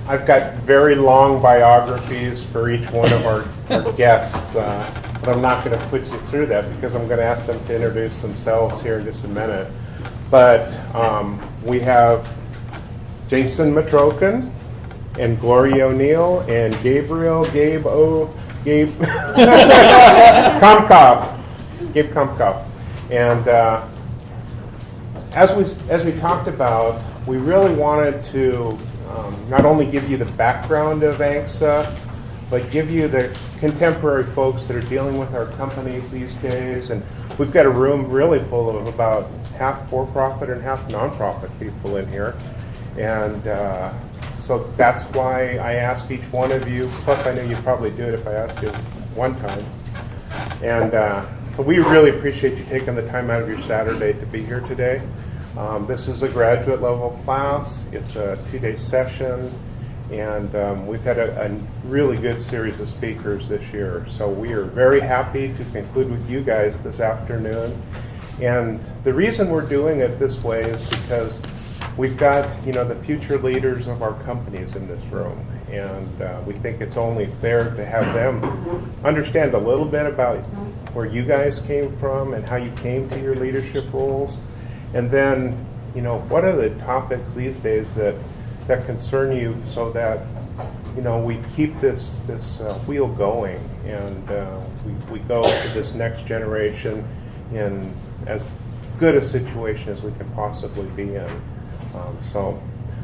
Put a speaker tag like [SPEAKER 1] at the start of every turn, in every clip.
[SPEAKER 1] I've got very long biographies for each one of our guests, but I'm not going to put you through that because I'm going to ask them to introduce themselves here in just a minute. But we have Jason Metrokin and Gloria O'Neill and Gabriel, Gabe Kompkoff. Gabe Kompkoff. And as we talked about, we really wanted to not only give you the background of ANCSA, but give you the contemporary folks that are dealing with our companies these days. And we've got a room really full of about half for-profit and half nonprofit people in here. And so that's why I asked each one of you, plus I know you'd probably do it if I asked you one time. And so we really appreciate you taking the time out of your Saturday to be here today. This is a graduate level class. It's a 2-day session, and we've had a really good series of speakers this year. So we are very happy to conclude with you guys this afternoon. And the reason we're doing it this way is because we've got, the future leaders of our companies in this room, and we think it's only fair to have them understand a little bit about where you guys came from and how you came to your leadership roles, and then, what are the topics these days that concern you, so that, we keep this wheel going, and we go to this next generation in as good a situation as we can possibly be in. So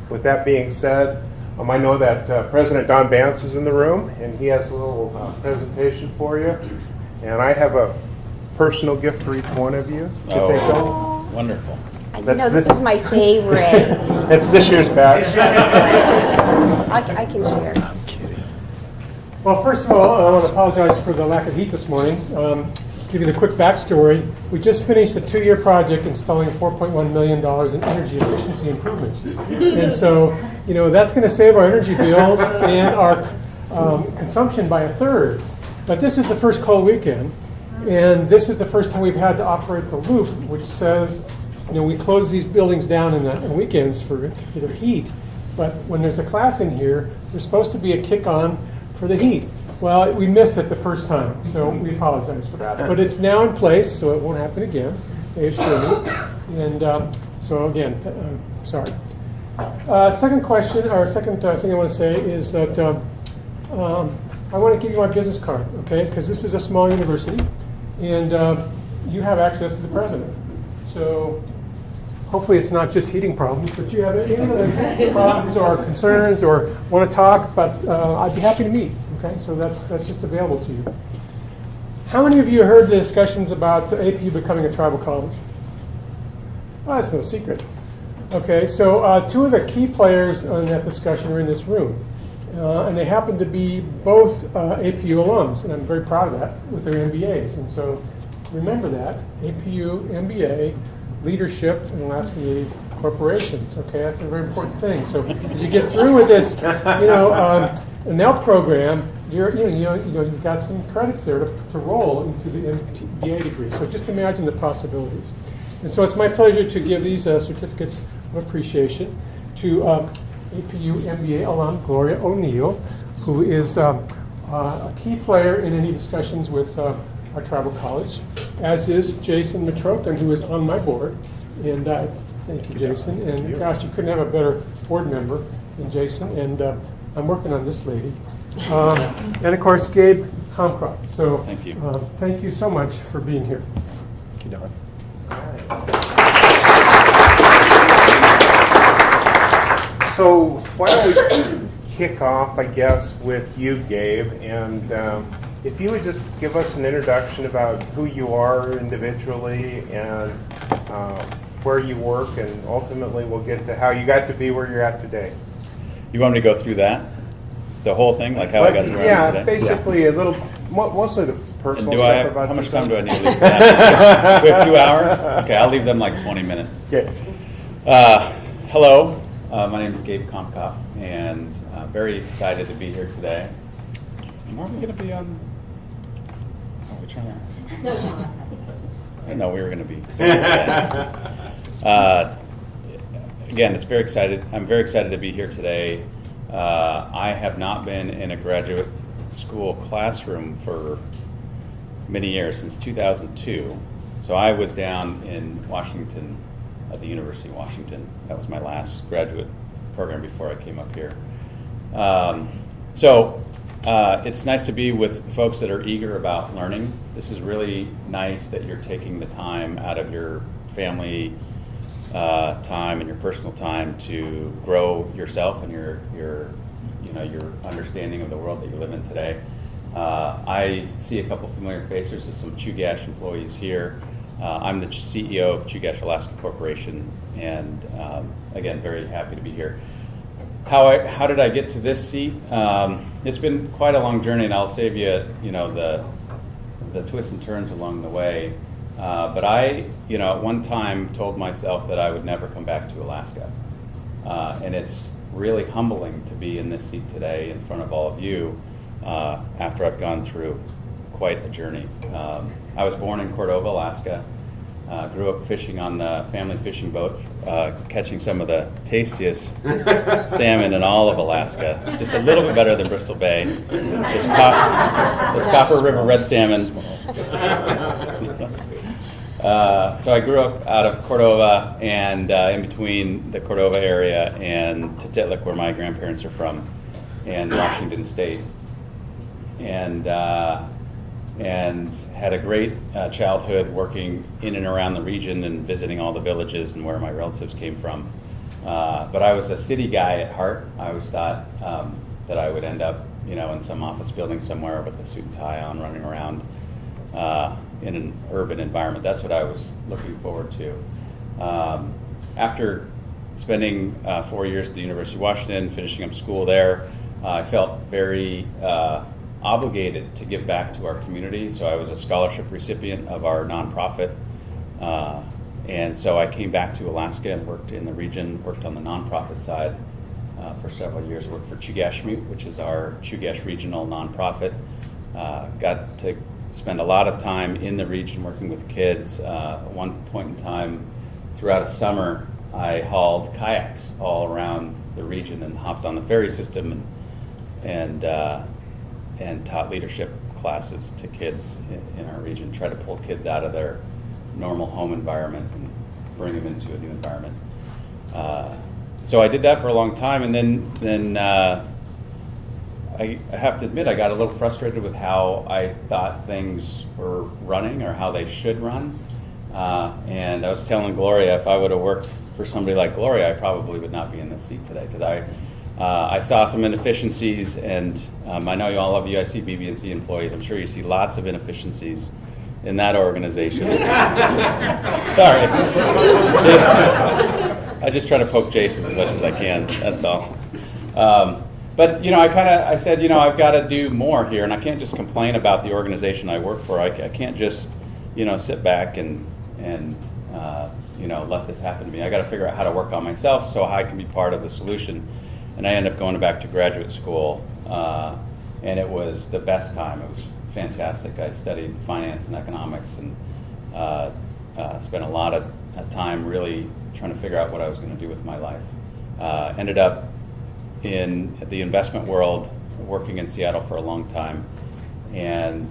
[SPEAKER 1] with that being said, I know that President Don Bance is in the room, and he has a little presentation for you. And I have a personal gift for each one of you to take home.
[SPEAKER 2] Wonderful.
[SPEAKER 3] This is my favorite.
[SPEAKER 1] It's this year's batch.
[SPEAKER 3] I can share.
[SPEAKER 4] I'm kidding.
[SPEAKER 5] Well, first of all, I want to apologize for the lack of heat this morning. Give you the quick backstory. We just finished a 2-year project installing $4.1 million in energy efficiency improvements. And so, that's going to save our energy bills and our consumption by 1/3. But this is the first cold weekend, and this is the first time we've had to operate the loop, which says, we close these buildings down in weekends for heat. But when there's a class in here, there's supposed to be a kick-on for the heat. Well, we missed it the first time, so we apologize for that. But it's now in place, so it won't happen again, they assure me. And so again, sorry. Second question, or second thing I want to say is that I want to give you my business card, okay? Because this is a small university, and you have access to the president. So hopefully it's not just heating problems, but you have any other problems or concerns or want to talk, but I'd be happy to meet. Okay, so that's just available to you. How many of you heard the discussions about APU becoming a tribal college? Oh, that's no secret. Okay, so 2 of the key players in that discussion are in this room. And they happen to be both APU alums, and I'm very proud of that, with their MBAs. And so remember that, APU, MBA, leadership, and last Native corporations. Okay, that's a very important thing. So as you get through with this, ANELP program, you've got some credits there to roll into the MBA degree. So just imagine the possibilities. And so it's my pleasure to give these certificates of appreciation to APU MBA alum Gloria O'Neill, who is a key player in any discussions with our tribal college, as is Jason Metrokin, who is on my board. And thank you, Jason. And gosh, you couldn't have a better board member than Jason. And I'm working on this lady. And of course, Gabe Kompkoff. So
[SPEAKER 2] Thank you.
[SPEAKER 5] Thank you so much for being here.
[SPEAKER 4] Thank you, Don.
[SPEAKER 1] So why don't we kick off, I guess, with you, Gabe, and if you would just give us an introduction about who you are individually and where you work, and ultimately we'll get to how you got to be where you're at today.
[SPEAKER 2] You want me to go through that? The whole thing? Like how I got to where I am today?
[SPEAKER 1] Basically a little, mostly the personal stuff about
[SPEAKER 2] how much
[SPEAKER 1] yourself.
[SPEAKER 2] time do I need to leave for that? We have 2 hours? Okay, I'll leave them like 20 minutes.
[SPEAKER 1] Okay.
[SPEAKER 2] Hello, my name is Gabe Kompkoff, and I'm very excited to be here today. Are we going to be on? Are we trying to? No, we were going to be. Again, I'm very excited to be here today. I have not been in a graduate school classroom for many years, since 2002. So I was down in Washington, at the University of Washington. That was my last graduate program before I came up here. It's nice to be with folks that are eager about learning. This is really nice that you're taking the time out of your family time and your personal time to grow yourself and your understanding of the world that you live in today. I see a couple familiar faces of some Chugach employees here. I'm the CEO of Chugach Alaska Corporation, and again, very happy to be here. How did I get to this seat? It's been quite a long journey, and I'll save you, the twists and turns along the way. But I, at one time told myself that I would never come back to Alaska. And it's really humbling to be in this seat today in front of all of you after I've gone through quite a journey. I was born in Cordova, Alaska. Grew up fishing on the family fishing boat, catching some of the tastiest salmon in all of Alaska. Just a little bit better than Bristol Bay. This Copper River red salmon. So I grew up out of Cordova and in between the Cordova area and Tititlik, where my grandparents are from, and Washington State. And had a great childhood working in and around the region and visiting all the villages and where my relatives came from. But I was a city guy at heart. I always thought that I would end up, in some office building somewhere with a suit and tie on, running around in an urban environment. That's what I was looking forward to. After spending 4 years at the University of Washington, finishing up school there, I felt very obligated to give back to our community. So I was a scholarship recipient of our nonprofit. And so I came back to Alaska and worked in the region, worked on the nonprofit side for several years. Worked for Chugach, which is our Chugach regional nonprofit. Got to spend a lot of time in the region working with kids. At one point in time, throughout a summer, I hauled kayaks all around the region and hopped on the ferry system and taught leadership classes to kids in our region, try to pull kids out of their normal home environment and bring them into a new environment. So I did that for a long time, and then I have to admit I got a little frustrated with how I thought things were running or how they should run. And I was telling Gloria, if I would have worked for somebody like Gloria, I probably would not be in this seat today, because I saw some inefficiencies, and I know all of you, I see BB&C employees, I'm sure you see lots of inefficiencies in that organization. Sorry. I just try to poke Jason as much as I can, that's all. But I said, I've got to do more here, and I can't just complain about the organization I work for. I can't just, sit back and let this happen to me. I got to figure out how to work on myself so I can be part of the solution. And I ended up going back to graduate school, and it was the best time. It was fantastic. I studied finance and economics and spent a lot of time really trying to figure out what I was going to do with my life. Ended up in the investment world, working in Seattle for a long time, and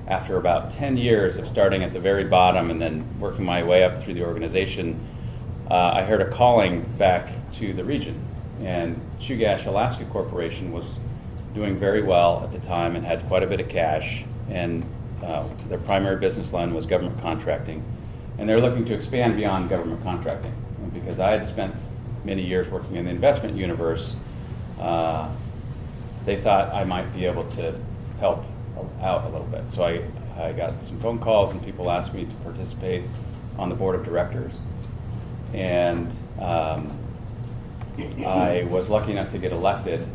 [SPEAKER 2] after about 10 years of starting at the very bottom and then working my way up through the organization, I heard a calling back to the region, and Chugach Alaska Corporation was doing very well at the time and had quite a bit of cash, and their primary business line was government contracting, and they're looking to expand beyond government contracting. And because I had spent many years working in the investment universe, they thought I might be able to help out a little bit. So I got some phone calls, and people asked me to participate on the board of directors. And I was lucky enough to get elected.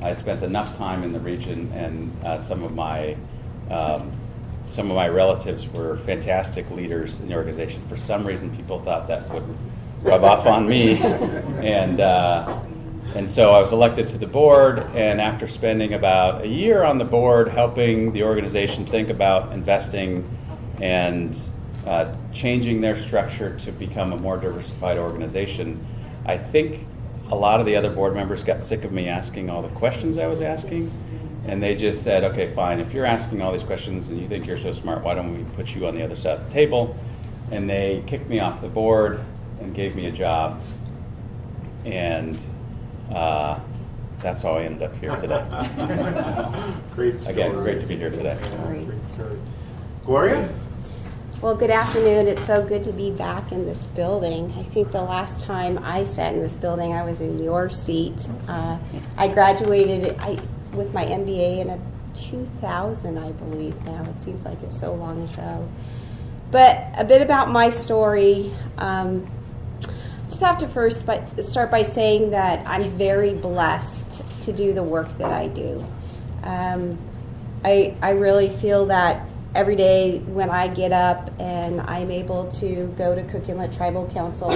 [SPEAKER 2] I spent enough time in the region, and some of my relatives were fantastic leaders in the organization. For some reason, people thought that would rub off on me, and so I was elected to the board. And after spending about a year on the board, helping the organization think about investing and changing their structure to become a more diversified organization, I think a lot of the other board members got sick of me asking all the questions I was asking, and they just said, okay, fine, if you're asking all these questions and you think you're so smart, why don't we put you on the other side of the table? And they kicked me off the board and gave me a job, and that's how I ended up here today. So,
[SPEAKER 1] Great story.
[SPEAKER 2] again, great to be here today.
[SPEAKER 1] Great story. Gloria?
[SPEAKER 3] Well, good afternoon. It's so good to be back in this building. I think the last time I sat in this building, I was in your seat. I graduated with my MBA in 2000, I believe now. It seems like it's so long ago. But a bit about my story. Just have to first start by saying that I'm very blessed to do the work that I do. I really feel that every day when I get up and I'm able to go to Cook Inlet Tribal Council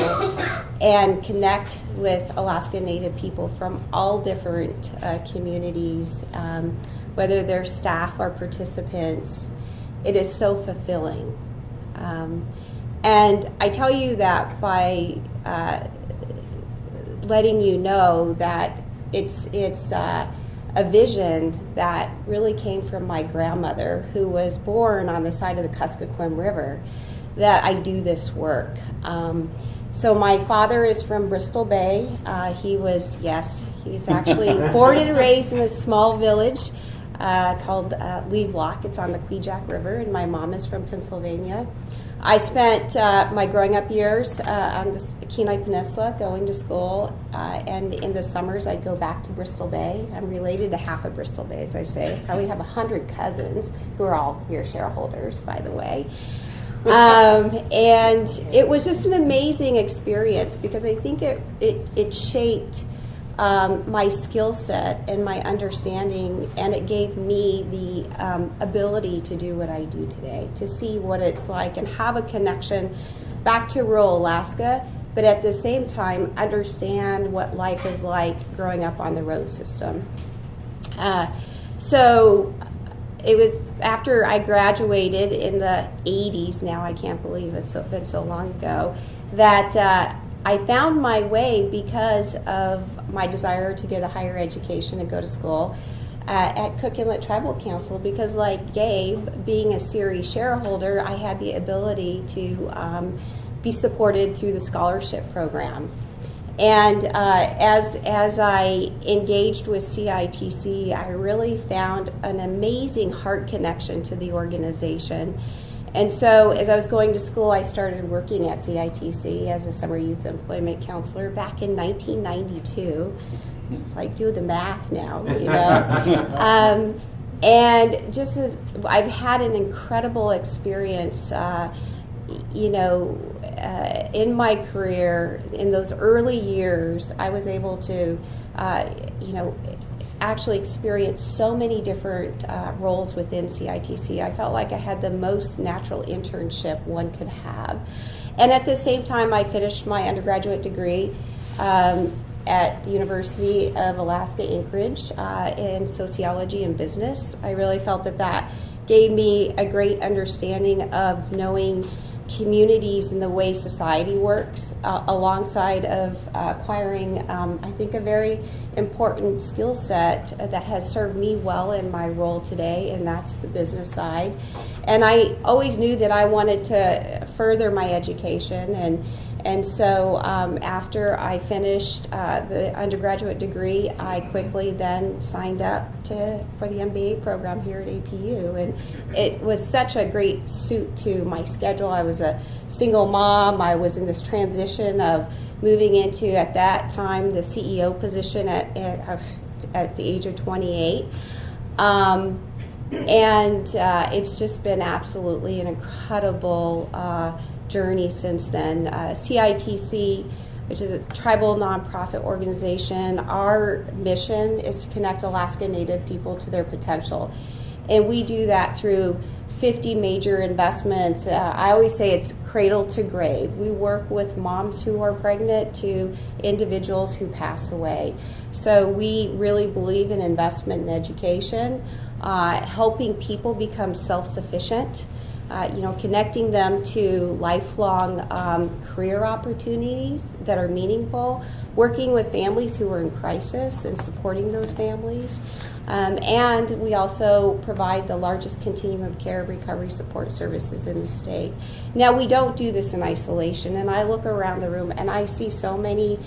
[SPEAKER 3] and connect with Alaska Native people from all different communities, whether they're staff or participants, it is so fulfilling. And I tell you that by letting you know that it's a vision that really came from my grandmother, who was born on the side of the Kuskokwim River, that I do this work. So my father is from Bristol Bay. He's actually born and raised in a small village called Levelock. It's on the Kvichak River, and my mom is from Pennsylvania. I spent my growing up years on the Kenai Peninsula going to school, and in the summers I'd go back to Bristol Bay. I'm related to half of Bristol Bay, as I say. I probably have 100 cousins who are all here shareholders, by the way. And it was just an amazing experience because I think it shaped my skill set and my understanding, and it gave me the ability to do what I do today, to see what it's like and have a connection back to rural Alaska, but at the same time understand what life is like growing up on the road system. So it was after I graduated in the 80s, now I can't believe it's been so long ago, that I found my way because of my desire to get a higher education and go to school at Cook Inlet Tribal Council, because like Gabe, being a series shareholder, I had the ability to be supported through the scholarship program. And as I engaged with CITC, I really found an amazing heart connection to the organization. And so as I was going to school, I started working at CITC as a summer youth employment counselor back in 1992. It's like, do the math now, you know. And just as I've had an incredible experience, in my career, in those early years, I was able to, actually experienced so many different roles within CITC. I felt like I had the most natural internship one could have. And at the same time, I finished my undergraduate degree at the University of Alaska Anchorage in sociology and business. I really felt that gave me a great understanding of knowing communities and the way society works, alongside of acquiring, I think, a very important skill set that has served me well in my role today, and that's the business side. And I always knew that I wanted to further my education, and so after I finished the undergraduate degree, I quickly then signed up for the MBA program here at APU, and it was such a great suit to my schedule. I was a single mom. I was in this transition of moving into, at that time, the CEO position at the age of 28. And it's just been absolutely an incredible journey since then. CITC, which is a tribal nonprofit organization, our mission is to connect Alaska Native people to their potential. And we do that through 50 major investments. I always say it's cradle to grave. We work with moms who are pregnant to individuals who pass away. So we really believe in investment in education, helping people become self-sufficient, connecting them to lifelong career opportunities that are meaningful, working with families who are in crisis and supporting those families. And we also provide the largest continuum of care recovery support services in the state. Now, we don't do this in isolation, and I look around the room and I see so many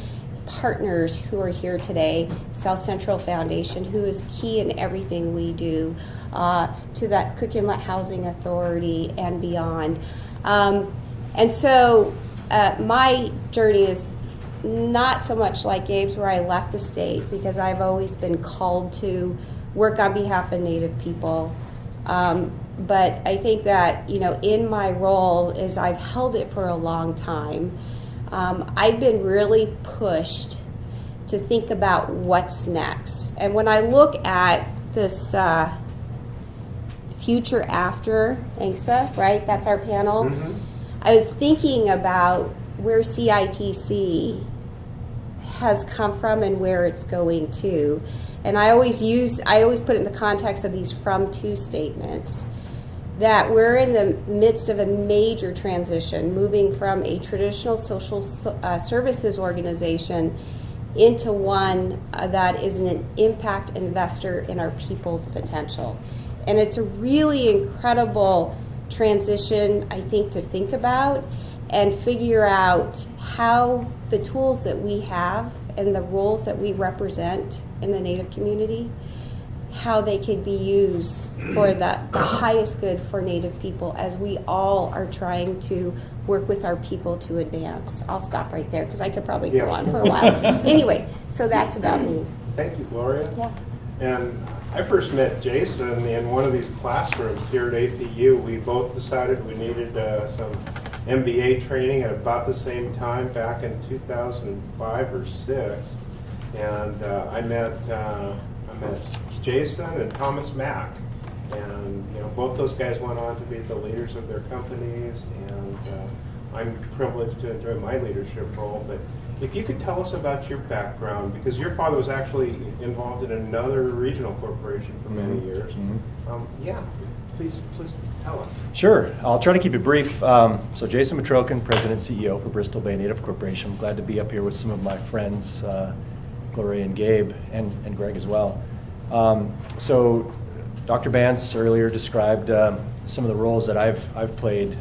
[SPEAKER 3] partners who are here today, South Central Foundation, who is key in everything we do, to that Cook Inlet Housing Authority and beyond. And so my journey is not so much like Gabe's, where I left the state, because I've always been called to work on behalf of Native people. But I think that, in my role, as I've held it for a long time, I've been really pushed to think about what's next. And when I look at this future after ANCSA, right, that's our panel, I was thinking about where CITC has come from and where it's going to. And I always put it in the context of these from to statements, that we're in the midst of a major transition, moving from a traditional social services organization into one that is an impact investor in our people's potential. And it's a really incredible transition, I think, to think about and figure out how the tools that we have and the roles that we represent in the Native community, how they could be used for the highest good for Native people, as we all are trying to work with our people to advance. I'll stop right there because I could probably go on for a while. Anyway, so that's about me.
[SPEAKER 1] Thank you, Gloria.
[SPEAKER 3] Yeah.
[SPEAKER 1] And I first met Jason in one of these classrooms here at APU. We both decided we needed some MBA training at about the same time, back in 2005 or 6. And I met Jason and Thomas Mack, and both those guys went on to be the leaders of their companies, and I'm privileged to enjoy my leadership role. But if you could tell us about your background, because your father was actually involved in another regional corporation for many years. Please tell us.
[SPEAKER 4] Sure. I'll try to keep it brief. So Jason Metrokin, President and CEO for Bristol Bay Native Corporation. I'm glad to be up here with some of my friends, Gloria and Gabe, and Greg as well. So Dr. Bance earlier described some of the roles that I've played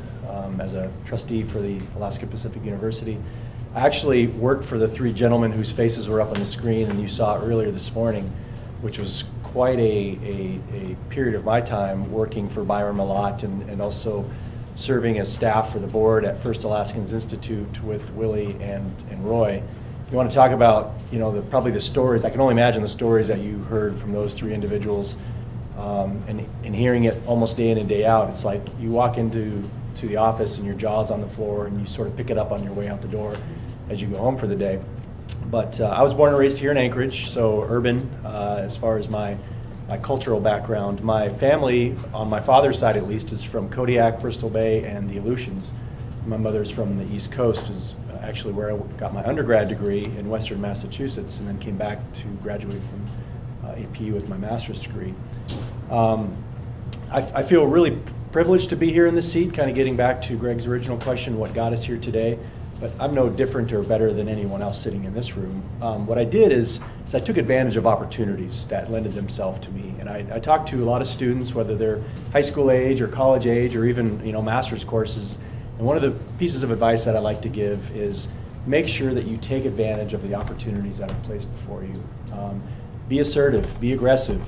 [SPEAKER 4] as a trustee for the Alaska Pacific University. I actually worked for the three gentlemen whose faces were up on the screen and you saw earlier this morning, which was quite a period of my time working for Byron Malott and also serving as staff for the board at First Alaskans Institute with Willie and Roy. You want to talk about, probably the stories. I can only imagine the stories that you heard from those three individuals, and hearing it almost day in and day out. It's like you walk into the office and your jaw's on the floor, and you sort of pick it up on your way out the door as you go home for the day. But I was born and raised here in Anchorage, so urban as far as my cultural background. My family, on my father's side at least, is from Kodiak, Bristol Bay, and the Aleutians. My mother's from the East Coast, is actually where I got my undergrad degree in Western Massachusetts, and then came back to graduate from APU with my master's degree. I feel really privileged to be here in this seat, kind of getting back to Greg's original question, what got us here today. But I'm no different or better than anyone else sitting in this room. What I did is I took advantage of opportunities that lended themselves to me. And I talked to a lot of students, whether they're high school age or college age or even master's courses. And one of the pieces of advice that I like to give is make sure that you take advantage of the opportunities that are placed before you. Be assertive, be aggressive,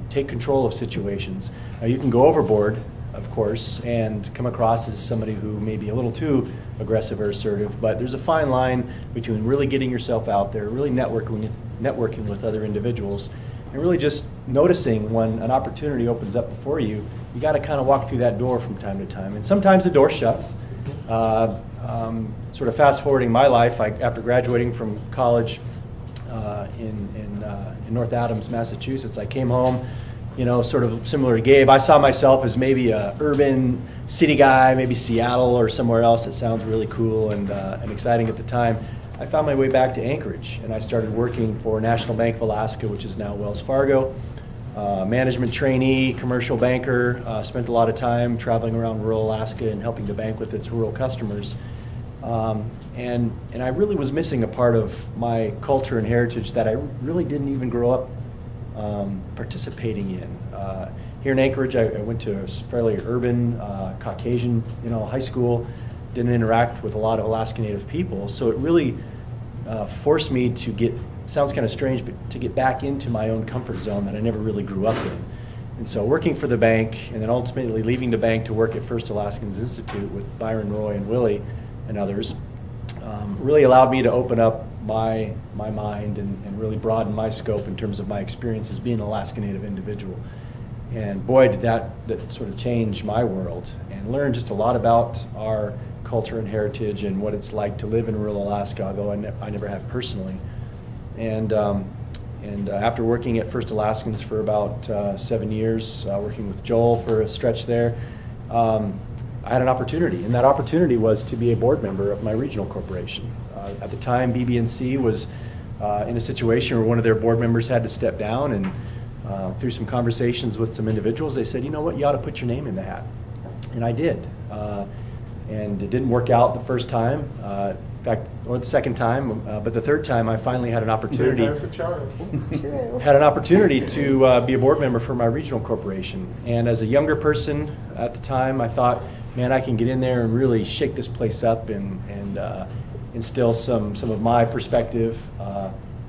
[SPEAKER 4] take control of situations. Now, you can go overboard, of course, and come across as somebody who may be a little too aggressive or assertive, but there's a fine line between really getting yourself out there, really networking with other individuals, and really just noticing when an opportunity opens up before you. You got to kind of walk through that door from time to time, and sometimes the door shuts. Sort of fast forwarding my life, after graduating from college in North Adams, Massachusetts, I came home, sort of similar to Gabe. I saw myself as maybe a urban city guy, maybe Seattle or somewhere else that sounds really cool and exciting at the time. I found my way back to Anchorage, and I started working for National Bank of Alaska, which is now Wells Fargo. management trainee, commercial banker, spent a lot of time traveling around rural Alaska and helping the bank with its rural customers. And I really was missing a part of my culture and heritage that I really didn't even grow up participating in. Here in Anchorage, I went to a fairly urban, Caucasian, high school. Didn't interact with a lot of Alaska Native people, so it really forced me to get, sounds kind of strange, but to get back into my own comfort zone that I never really grew up in. And so working for the bank, and then ultimately leaving the bank to work at First Alaskans Institute with Byron, Roy, and Willie, and others, really allowed me to open up my mind and really broaden my scope in terms of my experience as being an Alaska Native individual. And boy, did that sort of change my world, and learn just a lot about our culture and heritage and what it's like to live in rural Alaska, although I never have personally. And after working at First Alaskans for about 7 years, working with Joel for a stretch there, I had an opportunity, and that opportunity was to be a board member of my regional corporation. At the time, BB&C was in a situation where one of their board members had to step down, and through some conversations with some individuals, they said, you know what, you ought to put your name in the hat. And I did. And it didn't work out the first time, in fact, or the second time, but the third time I finally had an opportunity.
[SPEAKER 5] There's a charm.
[SPEAKER 3] True.
[SPEAKER 4] Had an opportunity to be a board member for my regional corporation. And as a younger person at the time, I thought, man, I can get in there and really shake this place up and instill some of my perspective.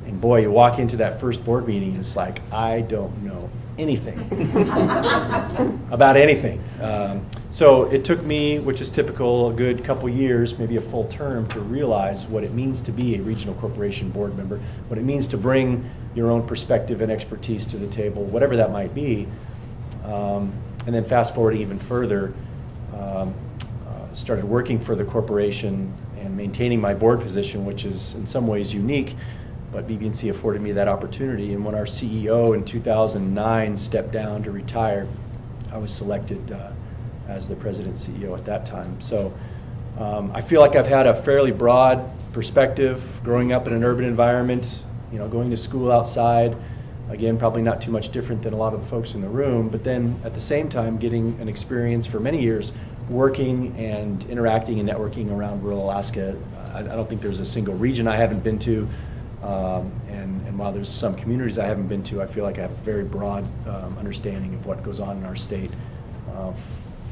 [SPEAKER 4] And boy, you walk into that first board meeting, it's like, I don't know anything about anything. So it took me, which is typical, a good couple years, maybe a full term, to realize what it means to be a regional corporation board member, what it means to bring your own perspective and expertise to the table, whatever that might be. And then fast forwarding even further, started working for the corporation and maintaining my board position, which is in some ways unique, but BB&C afforded me that opportunity. And when our CEO in 2009 stepped down to retire, I was selected as the president and CEO at that time. So I feel like I've had a fairly broad perspective growing up in an urban environment, going to school outside. Again, probably not too much different than a lot of the folks in the room, but then at the same time getting an experience for many years working and interacting and networking around rural Alaska. I don't think there's a single region I haven't been to, and while there's some communities I haven't been to, I feel like I have a very broad understanding of what goes on in our state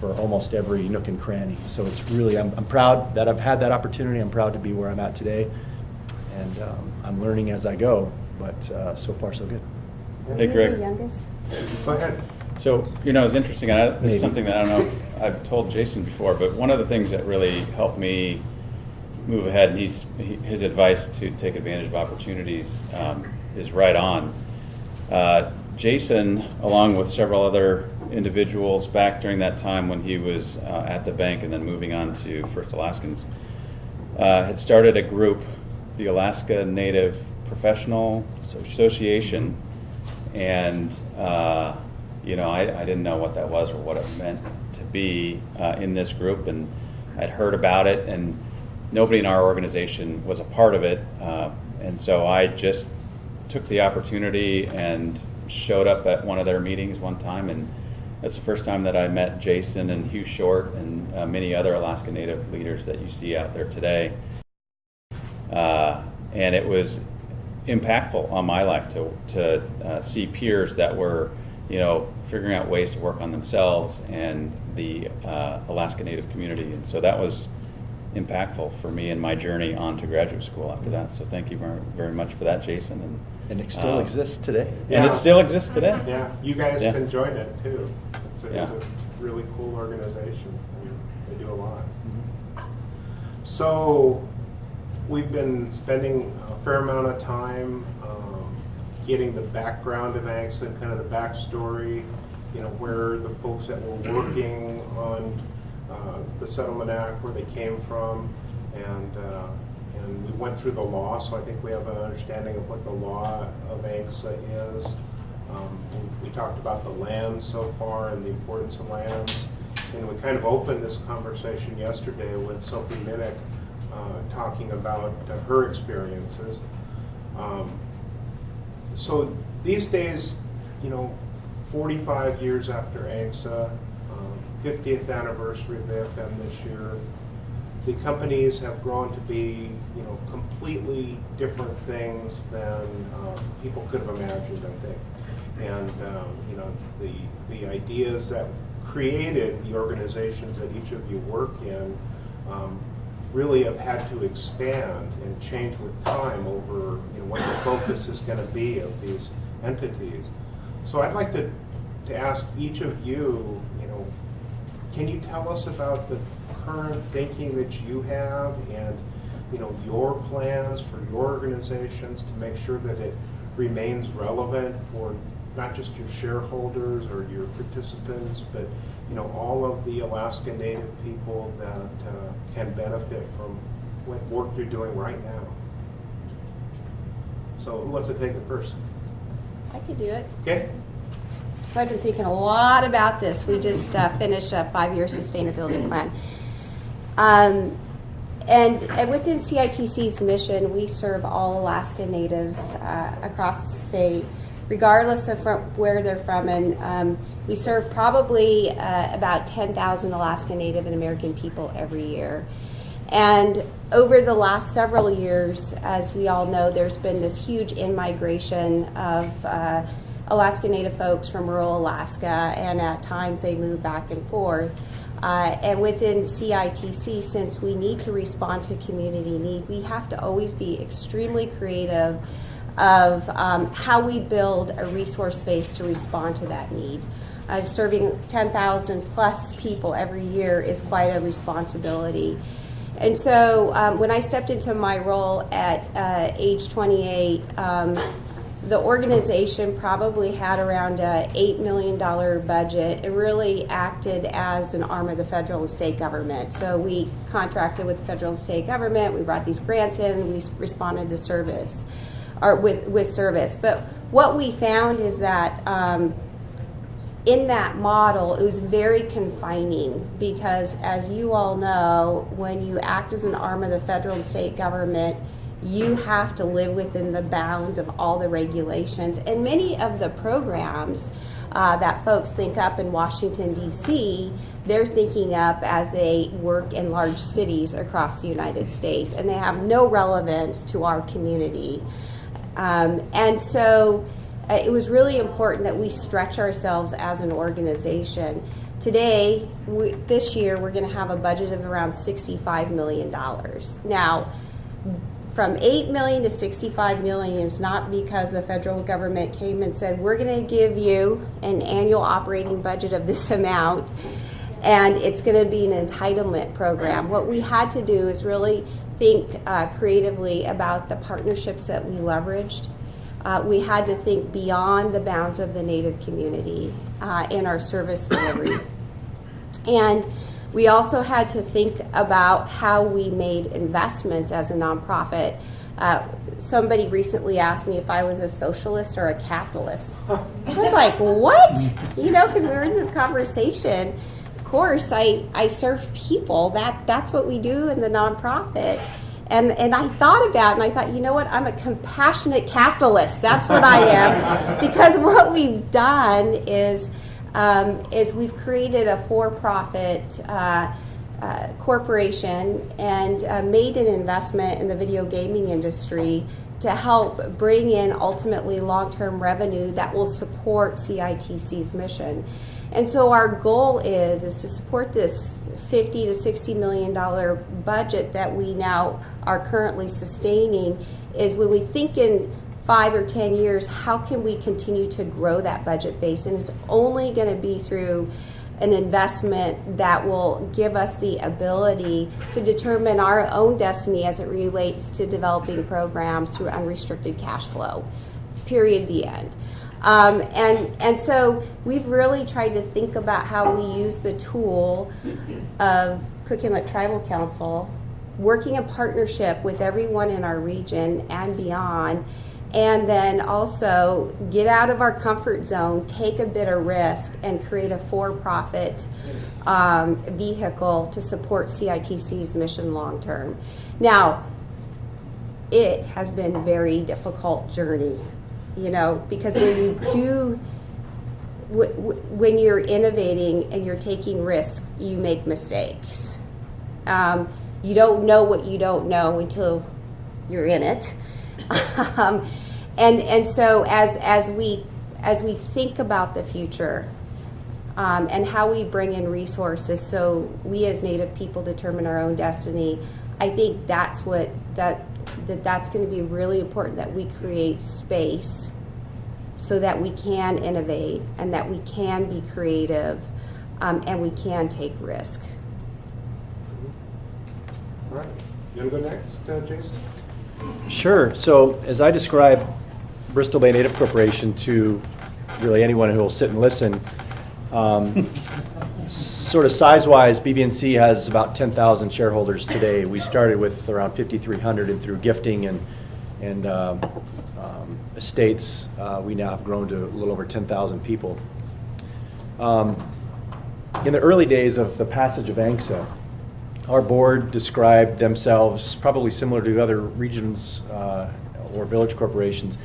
[SPEAKER 4] for almost every nook and cranny. So it's really, I'm proud that I've had that opportunity. I'm proud to be where I'm at today, and I'm learning as I go, but so far so good.
[SPEAKER 2] Hey,
[SPEAKER 3] You're
[SPEAKER 2] Greg.
[SPEAKER 3] the youngest.
[SPEAKER 1] Go ahead.
[SPEAKER 2] So, it's interesting, and this
[SPEAKER 4] Maybe.
[SPEAKER 2] is something that I don't know if I've told Jason before, but one of the things that really helped me move ahead, and his advice to take advantage of opportunities is right on. Jason, along with several other individuals back during that time when he was at the bank and then moving on to First Alaskans, had started a group, the Alaska Native Professional Association, and I didn't know what that was or what it meant to be in this group, and I'd heard about it, and nobody in our organization was a part of it, and so I just took the opportunity and showed up at one of their meetings one time, and that's the first time that I met Jason and Hugh Short and many other Alaska Native leaders that you see out there today, and it was impactful on my life to see peers that were figuring out ways to work on themselves and the Alaska Native community, and so that was impactful for me in my journey on to graduate school after that. So thank you very, very much for that, Jason.
[SPEAKER 4] And it still exists today.
[SPEAKER 2] And it still exists today.
[SPEAKER 1] Yeah, you guys
[SPEAKER 2] Yeah.
[SPEAKER 1] can join it too. It's
[SPEAKER 2] Yeah.
[SPEAKER 1] a really cool organization. They do a lot. So we've been spending a fair amount of time getting the background of ANCSA and kind of the backstory, where the folks that were working on the Settlement Act, where they came from, and we went through the law, so I think we have an understanding of what the law of ANCSA is. We talked about the lands so far and the importance of lands, and we kind of opened this conversation yesterday with Sophie Minnick talking about her experiences. So these days, 45 years after ANCSA, 50th anniversary of AFM this year. The companies have grown to be, completely different things than people could have imagined, I think. And, the ideas that created the organizations that each of you work in really have had to expand and change with time over, what the focus is going to be of these entities. So I'd like to ask each of you, can you tell us about the current thinking that you have and your plans for your organizations to make sure that it remains relevant for not just your shareholders or your participants, but all of the Alaska Native people that can benefit from what work you're doing right now. So who wants to take it first?
[SPEAKER 3] I could do it.
[SPEAKER 1] Okay.
[SPEAKER 3] So I've been thinking a lot about this. We just finished a 5-year sustainability plan. And within CITC's mission, we serve all Alaska Natives across the state, regardless of where they're from. And we serve probably about 10,000 Alaska Native and American people every year. And over the last several years, as we all know, there's been this huge in-migration of Alaska Native folks from rural Alaska, and at times they move back and forth. And within CITC, since we need to respond to community need, we have to always be extremely creative of how we build a resource base to respond to that need. Serving 10,000 plus people every year is quite a responsibility. And so when I stepped into my role at age 28, the organization probably had around a $8 million budget. It really acted as an arm of the federal and state government. So we contracted with the federal and state government. We brought these grants in. We responded to service, or with service. But what we found is that in that model, it was very confining because, as you all know, when you act as an arm of the federal and state government, you have to live within the bounds of all the regulations. And many of the programs that folks think up in Washington, D.C., they're thinking up as they work in large cities across the United States, and they have no relevance to our community. And so it was really important that we stretch ourselves as an organization. Today, this year, we're going to have a budget of around $65 million. Now, from $8 million to $65 million is not because the federal government came and said, we're going to give you an annual operating budget of this amount, and it's going to be an entitlement program. What we had to do is really think creatively about the partnerships that we leveraged. We had to think beyond the bounds of the Native community in our service delivery. And we also had to think about how we made investments as a nonprofit. Somebody recently asked me if I was a socialist or a capitalist. I was like, what? Because we were in this conversation. Of course, I serve people. That's what we do in the nonprofit. And I thought about it, and I thought, you know what? I'm a compassionate capitalist. That's what I am. Because what we've done is we've created a for-profit corporation and made an investment in the video gaming industry to help bring in ultimately long-term revenue that will support CITC's mission. And so our goal is to support this $50 to $60 million budget that we now are currently sustaining. Is when we think in 5 or 10 years, how can we continue to grow that budget base? And it's only going to be through an investment that will give us the ability to determine our own destiny as it relates to developing programs through unrestricted cash flow, period, the end. And so we've really tried to think about how we use the tool of Cook Inlet Tribal Council, working in partnership with everyone in our region and beyond, and then also get out of our comfort zone, take a bit of risk, and create a for-profit vehicle to support CITC's mission long term. Now, it has been a very difficult journey, because when you do when you're innovating and you're taking risks, you make mistakes. You don't know what you don't know until you're in it. And so as we think about the future and how we bring in resources, so we as Native people determine our own destiny, I think that's going to be really important, that we create space so that we can innovate and that we can be creative and we can take risk.
[SPEAKER 1] All right. You want to go next, Jason?
[SPEAKER 4] Sure. So as I describe Bristol Bay Native Corporation to really anyone who will sit and listen, sort of size-wise, BB&C has about 10,000 shareholders today. We started with around 5,300, and through gifting and estates, we now have grown to a little over 10,000 people. In the early days of the passage of ANCSA, our board described themselves probably similar to other regions or village corporations.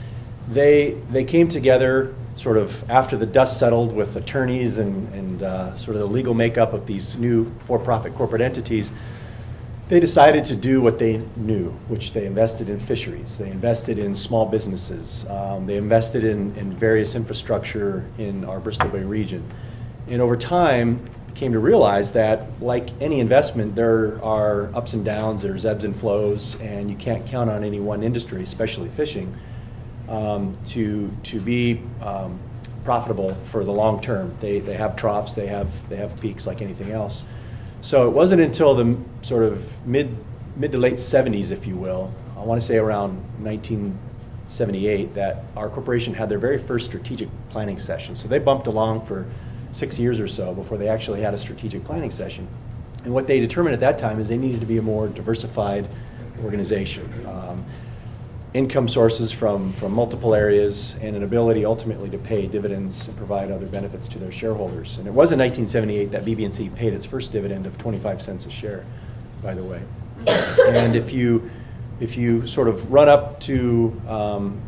[SPEAKER 4] They came together sort of after the dust settled with attorneys and sort of the legal makeup of these new for-profit corporate entities. They decided to do what they knew, which they invested in fisheries. They invested in small businesses. They invested in various infrastructure in our Bristol Bay region. And over time, came to realize that, like any investment, there are ups and downs, there's ebbs and flows, and you can't count on any one industry, especially fishing, to be profitable for the long term. They have troughs, they have peaks like anything else. So it wasn't until the sort of mid to late 70s, if you will, I want to say around 1978, that our corporation had their very first strategic planning session. So they bumped along for 6 years or so before they actually had a strategic planning session. And what they determined at that time is they needed to be a more diversified organization. Income sources from multiple areas, and an ability ultimately to pay dividends and provide other benefits to their shareholders. And it was in 1978 that BB&C paid its first dividend of 25 cents a share, by the way. And if you sort of run up to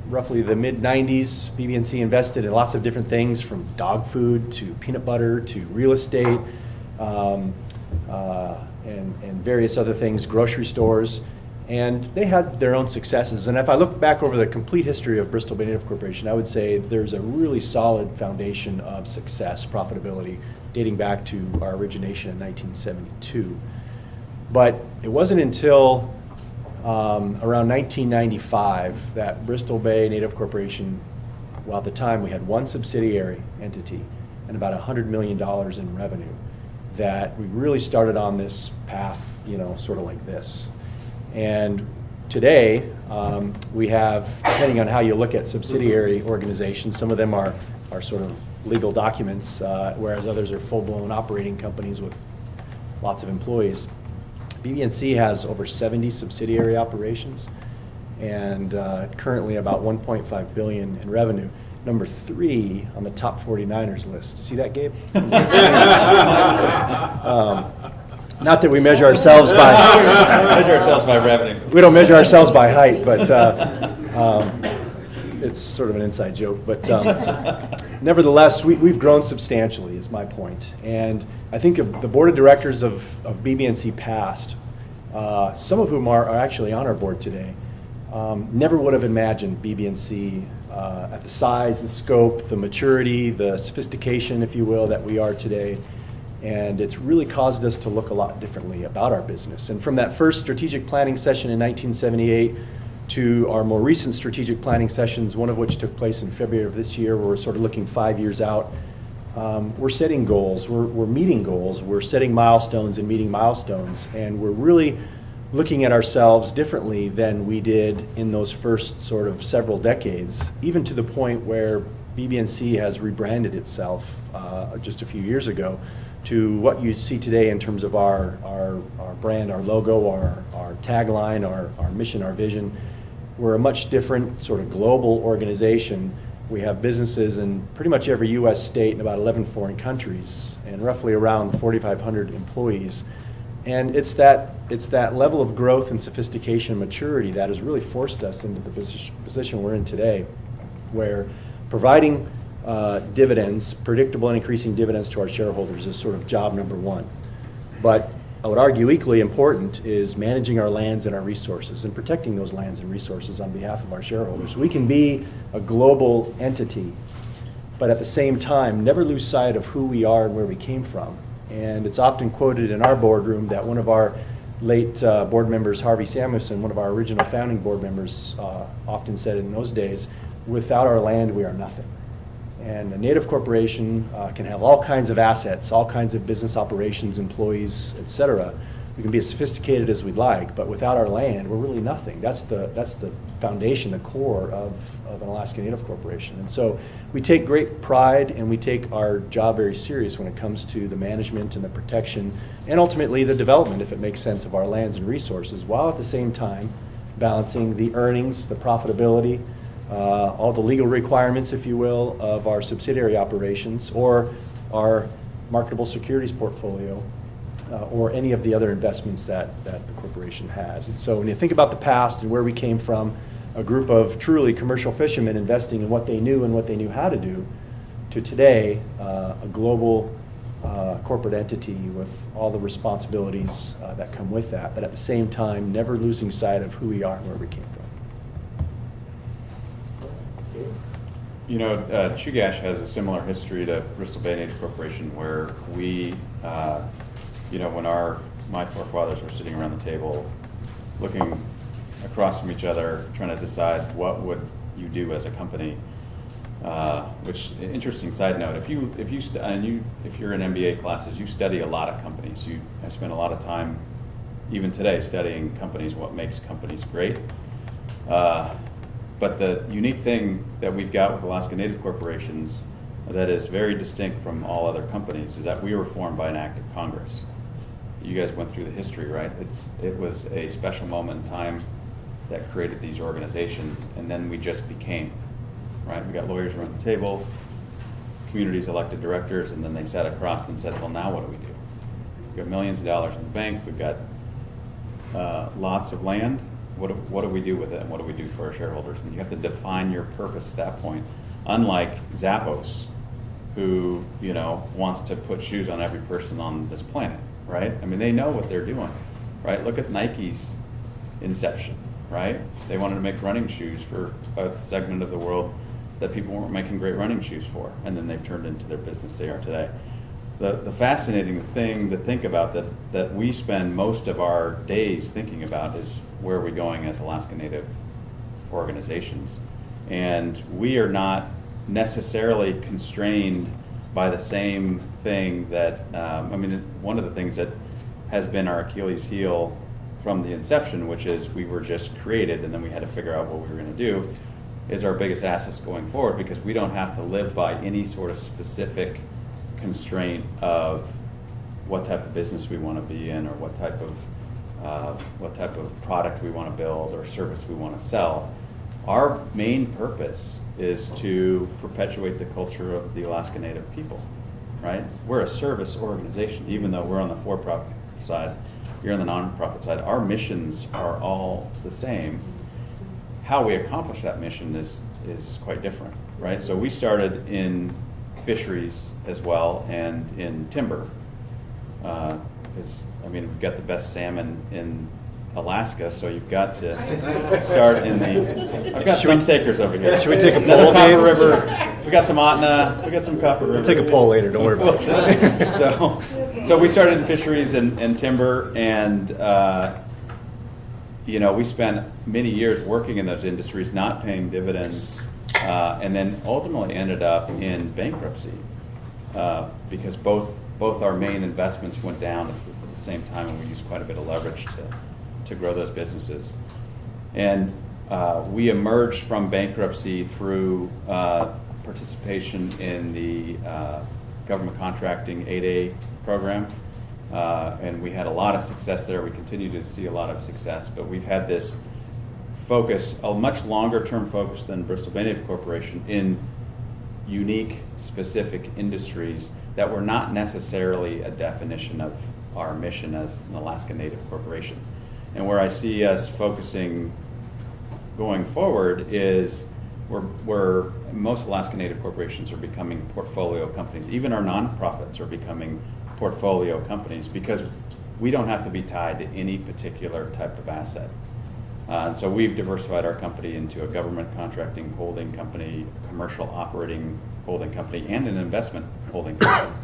[SPEAKER 4] roughly the mid-90s, BB&C invested in lots of different things, from dog food to peanut butter to real estate and various other things, grocery stores. And they had their own successes. And if I look back over the complete history of Bristol Bay Native Corporation, I would say there's a really solid foundation of success, profitability, dating back to our origination in 1972. But it wasn't until around 1995 that Bristol Bay Native Corporation, well, at the time we had one subsidiary entity and about $100 million in revenue, that we really started on this path, sort of like this. And today, we have, depending on how you look at subsidiary organizations, some of them are sort of legal documents, whereas others are full-blown operating companies with lots of employees. BB&C has over 70 subsidiary operations, and currently about $1.5 billion in revenue. Number 3 on the top 49ers list. See that, Gabe? Not that we measure ourselves by
[SPEAKER 2] revenue.
[SPEAKER 4] We don't measure ourselves by height, but it's sort of an inside joke. But nevertheless, we've grown substantially, is my point. And I think the board of directors of BB&C past, some of whom are actually on our board today, never would have imagined BB&C at the size, the scope, the maturity, the sophistication, if you will, that we are today. And it's really caused us to look a lot differently about our business. And from that first strategic planning session in 1978 to our more recent strategic planning sessions, one of which took place in February of this year, where we're sort of looking 5 years out, we're setting goals, we're meeting goals, we're setting milestones and meeting milestones, and we're really looking at ourselves differently than we did in those first sort of several decades, even to the point where BB&C has rebranded itself just a few years ago to what you see today in terms of our brand, our logo, our tagline, our mission, our vision. We're a much different sort of global organization. We have businesses in pretty much every U.S. state in about 11 foreign countries, and roughly around 4,500 employees. And it's that level of growth and sophistication and maturity that has really forced us into the position we're in today, where providing dividends, predictable and increasing dividends to our shareholders is sort of job number one. But I would argue equally important is managing our lands and our resources and protecting those lands and resources on behalf of our shareholders. We can be a global entity, but at the same time, never lose sight of who we are and where we came from. And it's often quoted in our boardroom that one of our late board members, Harvey Samuelson, one of our original founding board members, often said in those days, without our land, we are nothing. And a native corporation can have all kinds of assets, all kinds of business operations, employees, et cetera. We can be as sophisticated as we'd like, but without our land, we're really nothing. That's the foundation, the core of an Alaska Native Corporation. And so we take great pride and we take our job very serious when it comes to the management and the protection and ultimately the development, if it makes sense, of our lands and resources, while at the same time balancing the earnings, the profitability, all the legal requirements, if you will, of our subsidiary operations or our marketable securities portfolio or any of the other investments that the corporation has. And so when you think about the past and where we came from, a group of truly commercial fishermen investing in what they knew and what they knew how to do, to today, a global corporate entity with all the responsibilities that come with that, but at the same time, never losing sight of who we are and where we came from.
[SPEAKER 2] You know, Chugach has a similar history to Bristol Bay Native Corporation, where we, you know, when my forefathers were sitting around the table, looking across from each other, trying to decide what would you do as a company. Which, interesting side note, if you're in MBA classes, you study a lot of companies. I spend a lot of time, even today, studying companies, what makes companies great. But the unique thing that we've got with Alaska Native corporations that is very distinct from all other companies is that we were formed by an act of Congress. You guys went through the history, right? It was a special moment in time that created these organizations, and then we just became, right? We got lawyers around the table, communities elected directors, and then they sat across and said, well, now what do we do? We've got millions of dollars in the bank, we've got lots of land. What do we do with it, and what do we do for our shareholders? And you have to define your purpose at that point. Unlike Zappos, who, you know, wants to put shoes on every person on this planet, right? I mean, they know what they're doing, right? Look at Nike's inception, right? They wanted to make running shoes for a segment of the world that people weren't making great running shoes for, and then they've turned into their business they are today. The fascinating thing to think about that we spend most of our days thinking about is where are we going as Alaska Native organizations. And we are not necessarily constrained by the same thing that, I mean, one of the things that has been our Achilles heel from the inception, which is we were just created and then we had to figure out what we were going to do, is our biggest assets going forward, because we don't have to live by any sort of specific constraint of what type of business we want to be in, or what type of product we want to build or service we want to sell. Our main purpose is to perpetuate the culture of the Alaska Native people, right? We're a service organization, even though we're on the for-profit side, you're on the non-profit side. Our missions are all the same. How we accomplish that mission is quite different, right? So we started in fisheries as well, and in timber, because I mean, we've got the best salmon in Alaska, so you've got to start in the. I've got some stakers over here.
[SPEAKER 4] Should we take a
[SPEAKER 2] Another
[SPEAKER 4] poll,
[SPEAKER 2] Copper
[SPEAKER 4] Gabe?
[SPEAKER 2] River. We got some Otna. We got some Copper River.
[SPEAKER 4] We'll take a poll later. Don't worry about it.
[SPEAKER 2] So we started in fisheries and timber, and you know, we spent many years working in those industries, not paying dividends, and then ultimately ended up in bankruptcy because both our main investments went down at the same time, and we used quite a bit of leverage to grow those businesses. And we emerged from bankruptcy through participation in the government contracting 8A program. And we had a lot of success there. We continue to see a lot of success, but we've had this focus, a much longer term focus than Bristol Bay Native Corporation, in unique, specific industries that were not necessarily a definition of our mission as an Alaska Native Corporation. And where I see us focusing going forward is most Alaska Native corporations are becoming portfolio companies. Even our nonprofits are becoming portfolio companies because we don't have to be tied to any particular type of asset. And so we've diversified our company into a government contracting holding company, commercial operating holding company, and an investment holding company.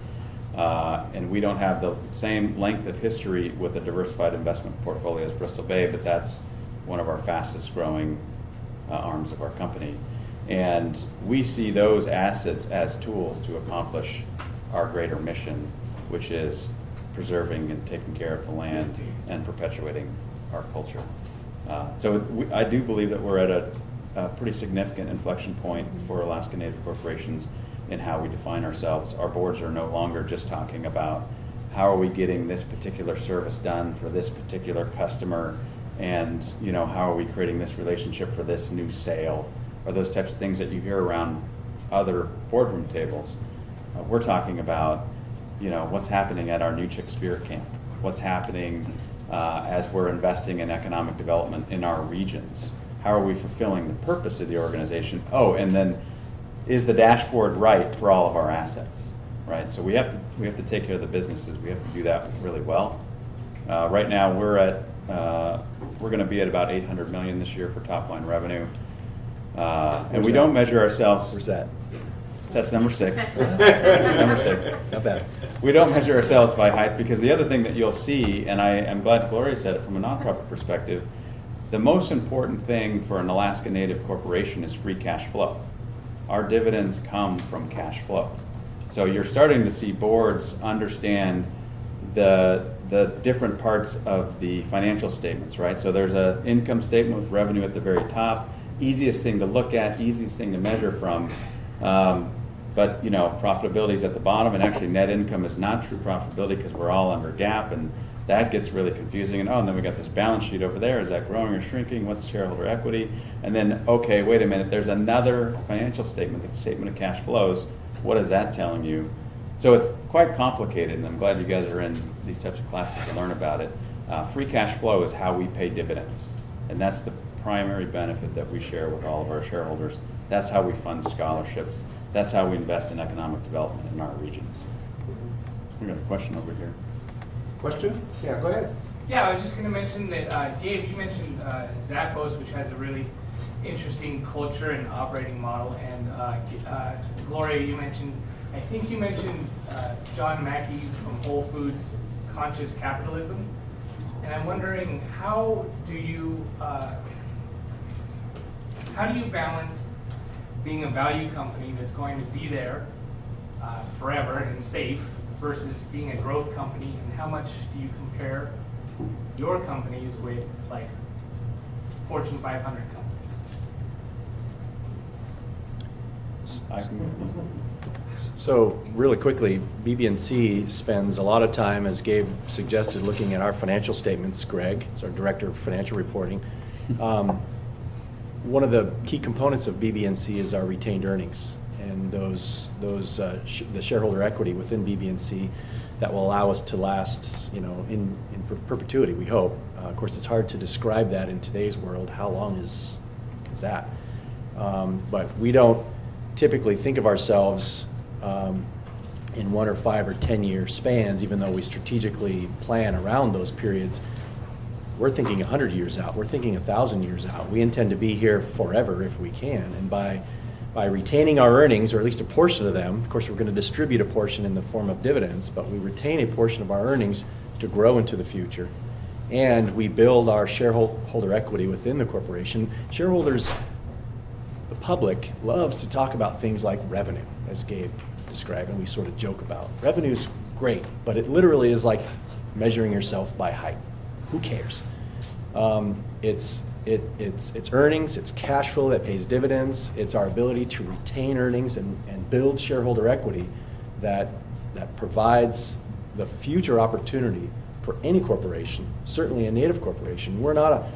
[SPEAKER 2] And we don't have the same length of history with a diversified investment portfolio as Bristol Bay, but that's one of our fastest growing arms of our company. And we see those assets as tools to accomplish our greater mission, which is preserving and taking care of the land and perpetuating our culture. I do believe that we're at a pretty significant inflection point for Alaska Native corporations in how we define ourselves. Our boards are no longer just talking about how are we getting this particular service done for this particular customer, and how are we creating this relationship for this new sale, or those types of things that you hear around other boardroom tables. We're talking about what's happening at our new Chick Spear camp, what's happening as we're investing in economic development in our regions. How are we fulfilling the purpose of the organization? Oh, and then is the dashboard right for all of our assets, right? So we have to take care of the businesses. We have to do that really well. Right now we're going to be at about $800 million this year for top line revenue, and we don't measure ourselves.
[SPEAKER 4] Where's that?
[SPEAKER 2] That's number 6. Number 6.
[SPEAKER 4] Not bad.
[SPEAKER 2] We don't measure ourselves by height, because the other thing that you'll see, and I am glad Gloria said it from a nonprofit perspective, the most important thing for an Alaska Native corporation is free cash flow. Our dividends come from cash flow. So you're starting to see boards understand the different parts of the financial statements, right? So there's an income statement with revenue at the very top, easiest thing to look at, easiest thing to measure from. But profitability is at the bottom, and actually net income is not true profitability because we're all under GAAP, and that gets really confusing. And then we got this balance sheet over there. Is that growing or shrinking? What's shareholder equity? And then, okay, wait a minute, there's another financial statement, the statement of cash flows. What is that telling you? So it's quite complicated, and I'm glad you guys are in these types of classes to learn about it. Free cash flow is how we pay dividends, and that's the primary benefit that we share with all of our shareholders. That's how we fund scholarships. That's how we invest in economic development in our regions. We got a question over here.
[SPEAKER 1] Question? Yeah, go ahead.
[SPEAKER 6] Yeah, I was just going to mention that, Gabe, you mentioned Zappos, which has a really interesting culture and operating model, and Gloria, I think you mentioned John Mackey from Whole Foods Conscious Capitalism, and I'm wondering how do you balance being a value company that's going to be there forever and safe versus being a growth company, and how much do you compare your companies with like Fortune 500 companies?
[SPEAKER 4] So really quickly, BB&C spends a lot of time, as Gabe suggested, looking at our financial statements. Greg is our Director of Financial Reporting. One of the key components of BB&C is our retained earnings, and the shareholder equity within BB&C that will allow us to last, in perpetuity, we hope. Of course, it's hard to describe that in today's world. How long is that? But we don't typically think of ourselves in 1 or 5 or 10 year spans, even though we strategically plan around those periods. We're thinking 100 years out. We're thinking 1,000 years out. We intend to be here forever if we can. And by retaining our earnings, or at least a portion of them, of course we're going to distribute a portion in the form of dividends, but we retain a portion of our earnings to grow into the future. And we build our shareholder equity within the corporation. Shareholders, the public, loves to talk about things like revenue, as Gabe described, and we sort of joke about. Revenue's great, but it literally is like measuring yourself by height. Who cares? It's earnings, it's cash flow that pays dividends, it's our ability to retain earnings and build shareholder equity that provides the future opportunity for any corporation, certainly a Native corporation. We're not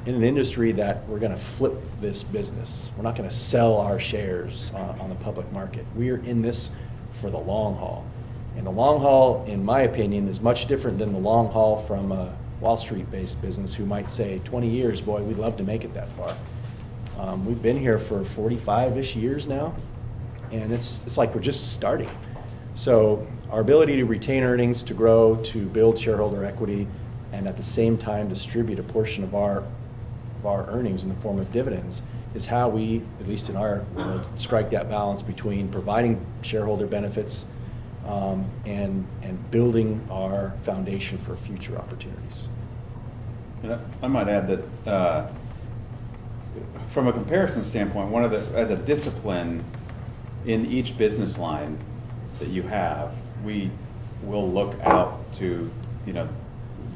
[SPEAKER 4] in an industry that we're going to flip this business. We're not going to sell our shares on the public market. We are in this for the long haul. And the long haul, in my opinion, is much different than the long haul from a Wall Street-based business who might say, 20 years, boy, we'd love to make it that far. We've been here for 45-ish years now, and it's like we're just starting. So our ability to retain earnings, to grow, to build shareholder equity, and at the same time distribute a portion of our earnings in the form of dividends is how we, at least in our world, strike that balance between providing shareholder benefits and building our foundation for future opportunities.
[SPEAKER 2] And I might add that from a comparison standpoint, as a discipline in each business line that you have, we will look out to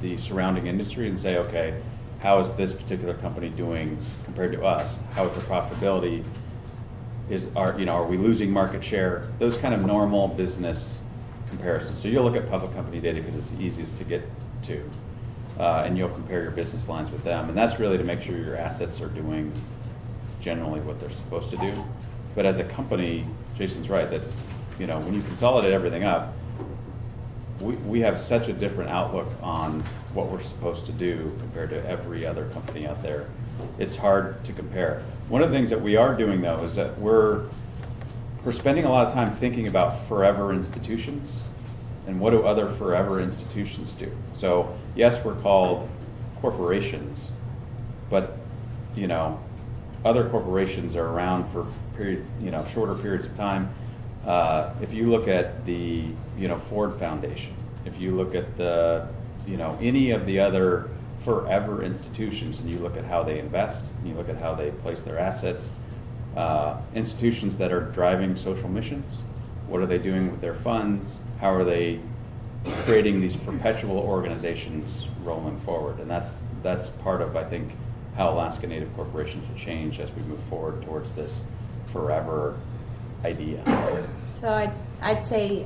[SPEAKER 2] the surrounding industry and say, okay, how is this particular company doing compared to us? How is the profitability? Are we losing market share? Those kind of normal business comparisons. So you'll look at public company data because it's the easiest to get to, and you'll compare your business lines with them. And that's really to make sure your assets are doing generally what they're supposed to do. But as a company, Jason's right that when you consolidate everything up, we have such a different outlook on what we're supposed to do compared to every other company out there. It's hard to compare. One of the things that we are doing, though, is that we're spending a lot of time thinking about forever institutions and what do other forever institutions do. So yes, we're called corporations, but other corporations are around for shorter periods of time. If you look at the Ford Foundation, if you look at the any of the other forever institutions, and you look at how they invest, and you look at how they place their assets, institutions that are driving social missions, what are they doing with their funds? How are they creating these perpetual organizations rolling forward? And that's part of, I think, how Alaska Native corporations will change as we move forward towards this forever idea.
[SPEAKER 3] So I'd say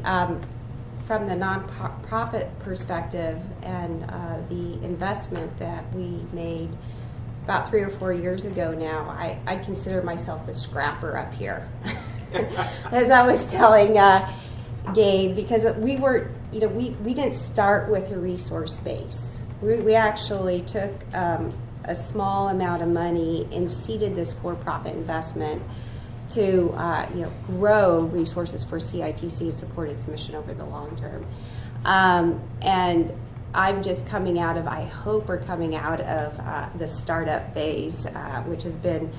[SPEAKER 3] from the nonprofit perspective and the investment that we made about 3 or 4 years ago now, I consider myself the scrapper up here. As I was telling Gabe, because we were, we didn't start with a resource base. We actually took a small amount of money and seeded this for-profit investment to grow resources for CITC and support its mission over the long term. And I'm just coming out of, I hope we're coming out of the startup phase, which has been,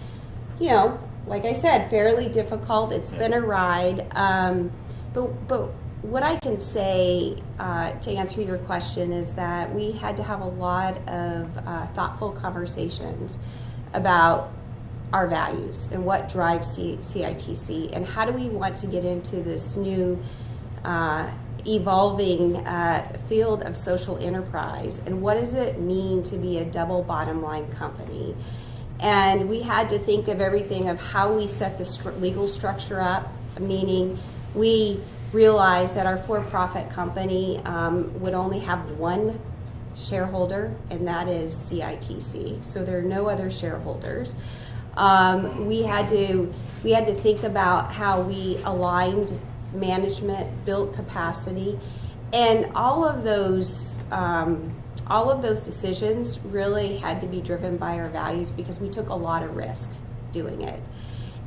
[SPEAKER 3] like I said, fairly difficult. It's been a ride. But what I can say to answer your question is that we had to have a lot of thoughtful conversations about our values and what drives CITC and how do we want to get into this new evolving field of social enterprise, and what does it mean to be a double bottom line company. And we had to think of everything of how we set the legal structure up, meaning we realized that our for-profit company would only have one shareholder, and that is CITC. So there are no other shareholders. We had to think about how we aligned management, built capacity, and all of those decisions really had to be driven by our values because we took a lot of risk doing it.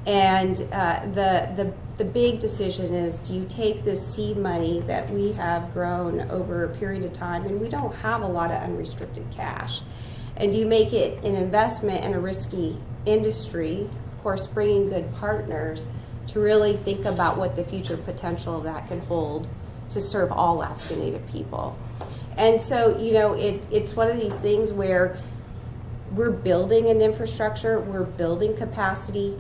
[SPEAKER 3] And the big decision is, do you take this seed money that we have grown over a period of time, and we don't have a lot of unrestricted cash, and do you make it an investment in a risky industry, of course bringing good partners to really think about what the future potential of that can hold to serve all Alaska Native people. And so, it's one of these things where we're building an infrastructure, we're building capacity.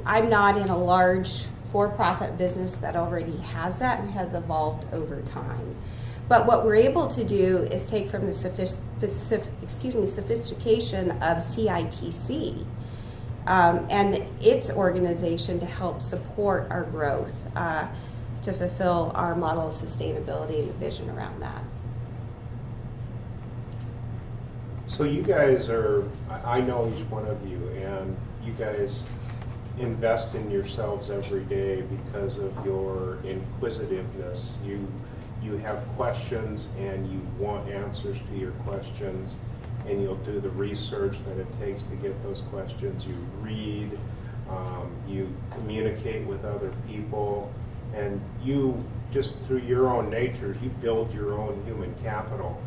[SPEAKER 3] I'm not in a large for-profit business that already has that and has evolved over time. But what we're able to do is take from the sophistication of CITC and its organization to help support our growth, to fulfill our model of sustainability and the vision around that.
[SPEAKER 1] So you guys are, I know each one of you, and you guys invest in yourselves every day because of your inquisitiveness. You have questions and you want answers to your questions, and you'll do the research that it takes to get those questions. You read, you communicate with other people, and you, just through your own natures, you build your own human capital.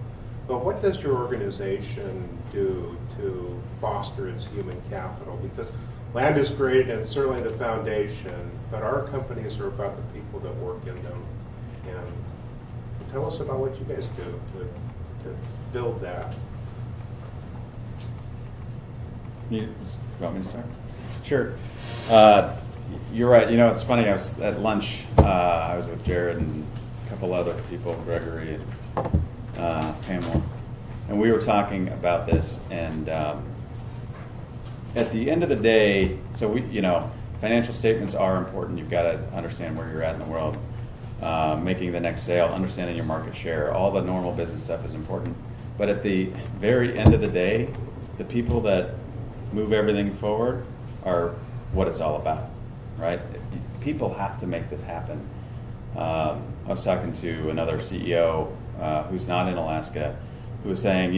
[SPEAKER 1] But what does your organization do to foster its human capital? Because land is great and it's certainly the foundation, but our companies are about the people that work in them. And tell us about what you guys do to build that.
[SPEAKER 2] You want me to start? Sure. You're right. You know, it's funny. I was at lunch. I was with Jared and a couple other people, Gregory and Pamela, and we were talking about this. And at the end of the day, so financial statements are important. You've got to understand where you're at in the world. Making the next sale, understanding your market share, all the normal business stuff is important. But at the very end of the day, the people that move everything forward are what it's all about, right? People have to make this happen. I was talking to another CEO who's not in Alaska, who was saying,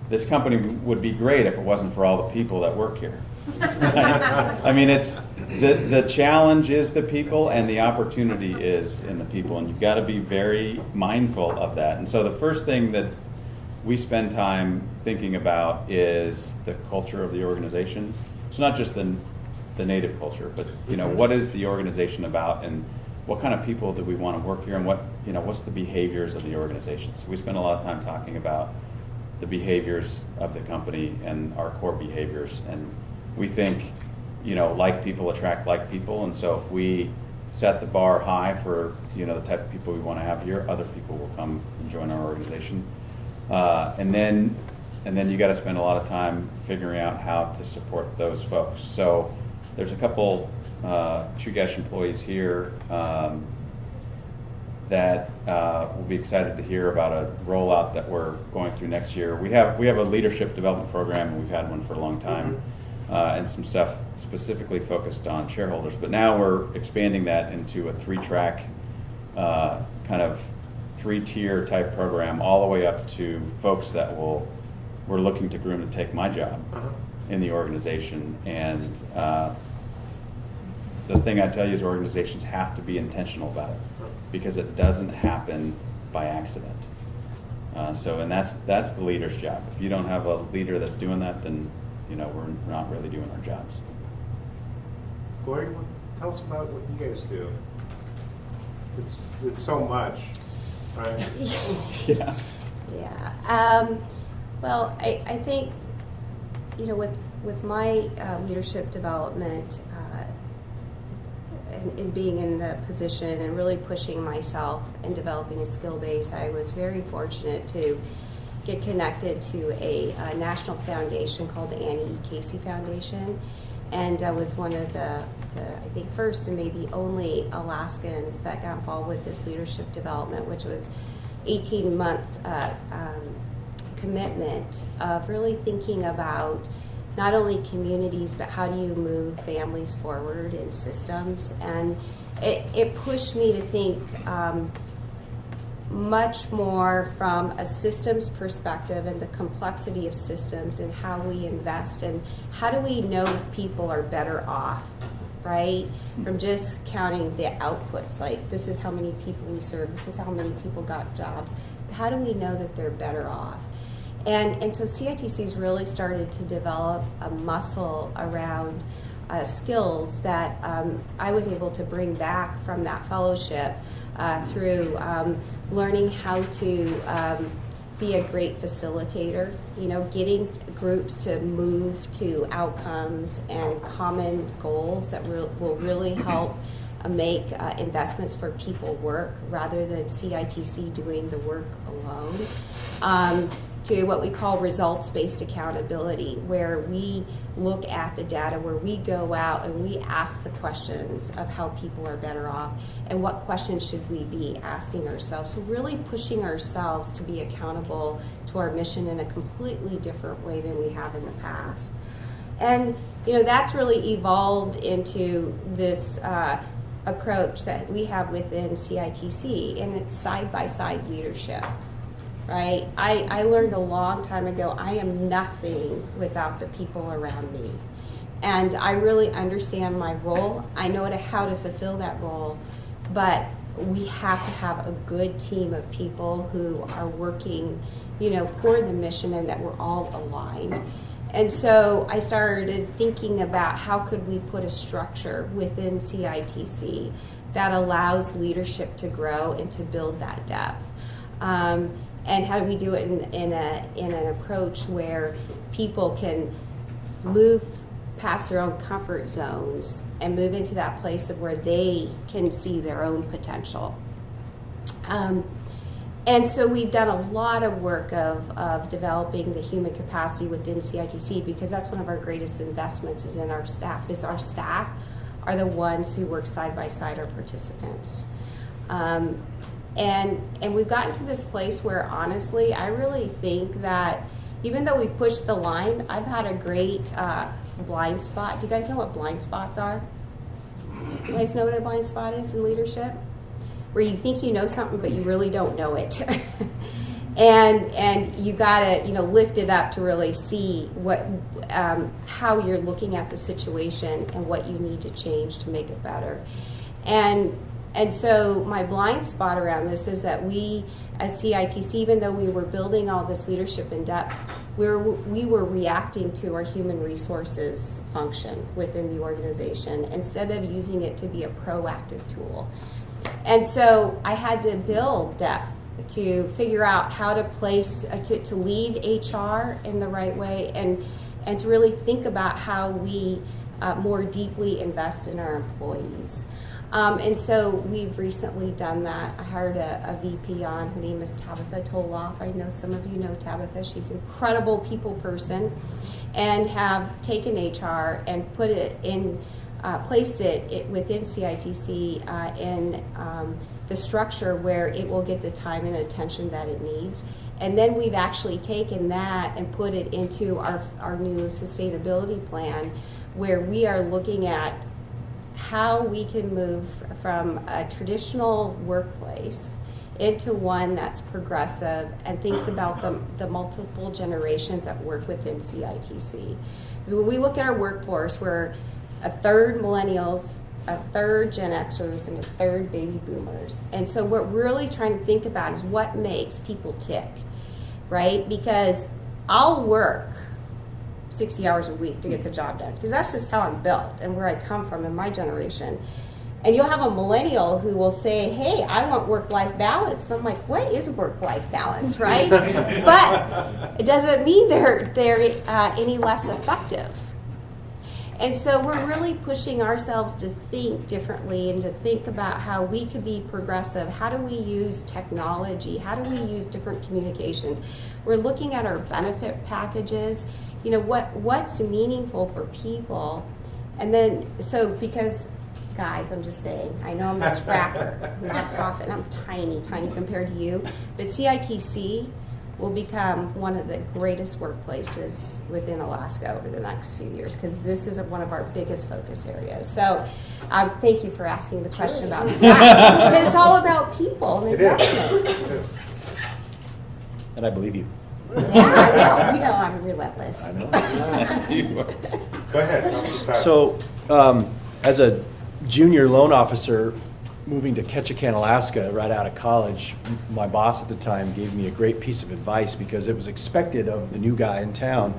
[SPEAKER 2] this company would be great if it wasn't for all the people that work here. I mean, it's the challenge is the people, and the opportunity is in the people, and you've got to be very mindful of that. And so the first thing that we spend time thinking about is the culture of the organization. It's not just the native culture, but what is the organization about, and what kind of people do we want to work here, and what's the behaviors of the organization. So we spend a lot of time talking about the behaviors of the company and our core behaviors, and we think like people attract like people, and so if we set the bar high for the type of people we want to have here, other people will come and join our organization. And then you got to spend a lot of time figuring out how to support those folks. So there's a couple Chugash employees here that will be excited to hear about a rollout that we're going through next year. We have a leadership development program, and we've had one for a long time, and some stuff specifically focused on shareholders. But now we're expanding that into a 3-track kind of 3-tier type program, all the way up to folks that we're looking to groom to take my job in the organization. And the thing I tell you is organizations have to be intentional about it, because it doesn't happen by accident. And that's the leader's job. If you don't have a leader that's doing that, then we're not really doing our jobs.
[SPEAKER 1] Gloria, tell us about what you guys do. It's so much, right?
[SPEAKER 2] Yeah.
[SPEAKER 3] Yeah. Well, I think, with my leadership development and being in the position and really pushing myself and developing a skill base, I was very fortunate to get connected to a national foundation called the Annie E. Casey Foundation. And I was one of the I think, first and maybe only Alaskans that got involved with this leadership development, which was 18-month commitment of really thinking about not only communities, but how do you move families forward in systems. And it pushed me to think much more from a systems perspective and the complexity of systems and how we invest and how do we know if people are better off, right? From just counting the outputs, like this is how many people we serve, this is how many people got jobs, but how do we know that they're better off? And so CITC's really started to develop a muscle around skills that I was able to bring back from that fellowship through learning how to be a great facilitator, getting groups to move to outcomes and common goals that will really help make investments for people work rather than CITC doing the work alone. To what we call results-based accountability, where we look at the data, where we go out and we ask the questions of how people are better off and what questions should we be asking ourselves. So really pushing ourselves to be accountable to our mission in a completely different way than we have in the past. And that's really evolved into this approach that we have within CITC, and it's side-by-side leadership. right? I learned a long time ago, I am nothing without the people around me. And I really understand my role. I know how to fulfill that role, but we have to have a good team of people who are working, for the mission and that we're all aligned. And so I started thinking about how could we put a structure within CITC that allows leadership to grow and to build that depth. And how do we do it in an approach where people can move past their own comfort zones and move into that place of where they can see their own potential. And so we've done a lot of work of developing the human capacity within CITC, because that's one of our greatest investments is in our staff, because our staff are the ones who work side by side our participants. And we've gotten to this place where, honestly, I really think that even though we've pushed the line, I've had a great blind spot. Do you guys know what blind spots are? You guys know what a blind spot is in leadership? Where you think you know something, but you really don't know it. and you gotta, lift it up to really see what, how you're looking at the situation and what you need to change to make it better. And so my blind spot around this is that we, as CITC, even though we were building all this leadership in depth, we were reacting to our human resources function within the organization instead of using it to be a proactive tool. And so I had to build depth to figure out how to place, to lead HR in the right way, and to really think about how we more deeply invest in our employees. And so we've recently done that. I hired a VP on. Her name is Tabitha Toloff. I know some of you know Tabitha. She's an incredible people person, and have taken HR and put it in, placed it within CITC in the structure where it will get the time and attention that it needs. And then we've actually taken that and put it into our new sustainability plan, where we are looking at how we can move from a traditional workplace into one that's progressive and thinks about the multiple generations that work within CITC. Because when we look at our workforce, we're a third millennials, a third Gen Xers, and a third baby boomers. And so what we're really trying to think about is what makes people tick, right? Because I'll work 60 hours a week to get the job done, because that's just how I'm built and where I come from in my generation. And you'll have a millennial who will say, hey, I want work-life balance. And I'm like, what is work-life balance, right? But it doesn't mean they're any less effective. And so we're really pushing ourselves to think differently and to think about how we could be progressive. How do we use technology? How do we use different communications? We're looking at our benefit packages. What's meaningful for people. And then, because, guys, I'm just saying, I know I'm the scrapper, nonprofit, and I'm tiny compared to you, but CITC will become one of the greatest workplaces within Alaska over the next few years, because this is one of our biggest focus areas. So thank you for asking the question about that. But it's all about people and investment.
[SPEAKER 4] And I believe you.
[SPEAKER 3] Yeah, I know. I'm relentless.
[SPEAKER 4] I know.
[SPEAKER 1] Go ahead.
[SPEAKER 4] So, as a junior loan officer moving to Ketchikan, Alaska, right out of college, my boss at the time gave me a great piece of advice, because it was expected of the new guy in town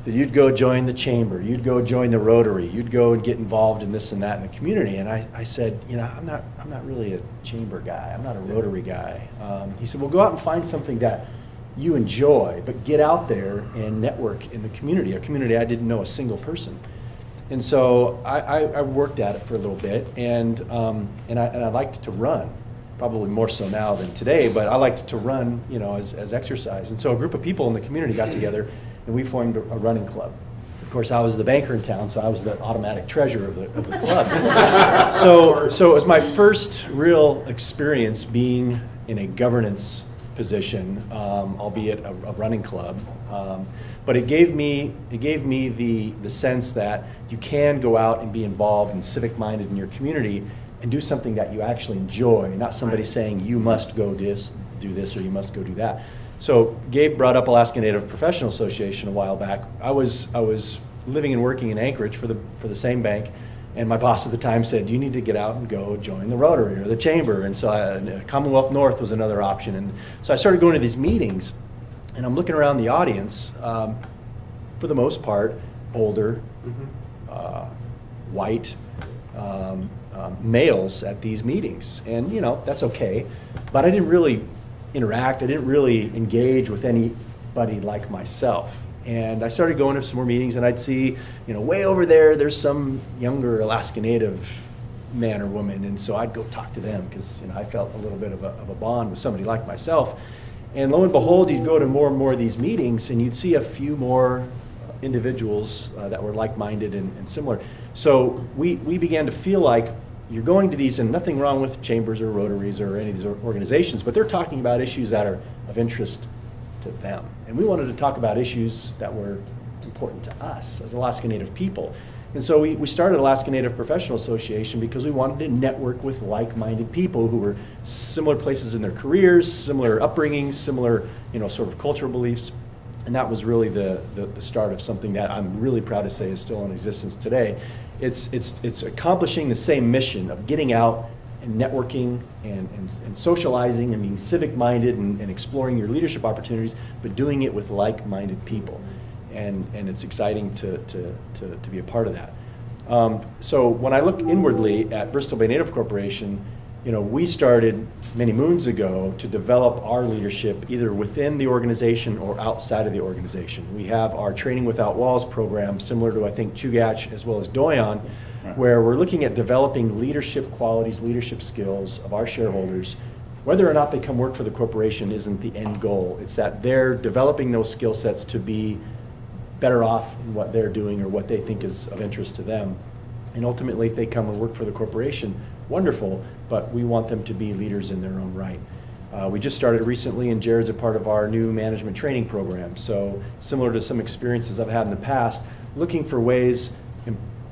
[SPEAKER 4] that you'd go join the chamber, you'd go join the Rotary, you'd go and get involved in this and that in the community. And I said, I'm not really a chamber guy. I'm not a Rotary guy. He said, well, go out and find something that you enjoy, but get out there and network in the community, a community I didn't know a single person. And so I worked at it for a little bit, and I liked to run, probably more so now than today, but I liked to run, as exercise. And so a group of people in the community got together, and we formed a running club. Of course, I was the banker in town, so I was the automatic treasurer of the club. So it was my first real experience being in a governance position, albeit a running club. But it gave me the sense that you can go out and be involved and civic-minded in your community and do something that you actually enjoy, not somebody saying you must go do this or you must go do that. So Gabe brought up Alaska Native Professional Association a while back. I was living and working in Anchorage for the same bank, and my boss at the time said, you need to get out and go join the Rotary or the Chamber. And so Commonwealth North was another option. And so I started going to these meetings, and I'm looking around the audience, for the most part, older, white males at these meetings. And, that's okay. But I didn't really interact. I didn't really engage with anybody like myself. And I started going to some more meetings, and I'd see, way over there's some younger Alaska Native man or woman. And so I'd go talk to them because, I felt a little bit of a bond with somebody like myself. And lo and behold, you'd go to more and more of these meetings, and you'd see a few more individuals that were like-minded and similar. So we began to feel like you're going to these, and nothing wrong with chambers or rotaries or any of these organizations, but they're talking about issues that are of interest to them. And we wanted to talk about issues that were important to us as Alaska Native people. And so we started Alaska Native Professional Association because we wanted to network with like-minded people who were similar places in their careers, similar upbringings, similar, sort of cultural beliefs. And that was really the start of something that I'm really proud to say is still in existence today. It's accomplishing the same mission of getting out and networking and socializing and being civic-minded and exploring your leadership opportunities, but doing it with like-minded people. And it's exciting to be a part of that. So when I look inwardly at Bristol Bay Native Corporation, we started many moons ago to develop our leadership either within the organization or outside of the organization. We have our Training Without Walls program, similar to, I think, Chugach as well as Doyon, where we're looking at developing leadership qualities, leadership skills of our shareholders. Whether or not they come work for the corporation isn't the end goal. It's that they're developing those skill sets to be better off in what they're doing or what they think is of interest to them. And ultimately, if they come and work for the corporation, wonderful, but we want them to be leaders in their own right. We just started recently, and Jared's a part of our new management training program. So similar to some experiences I've had in the past, looking for ways,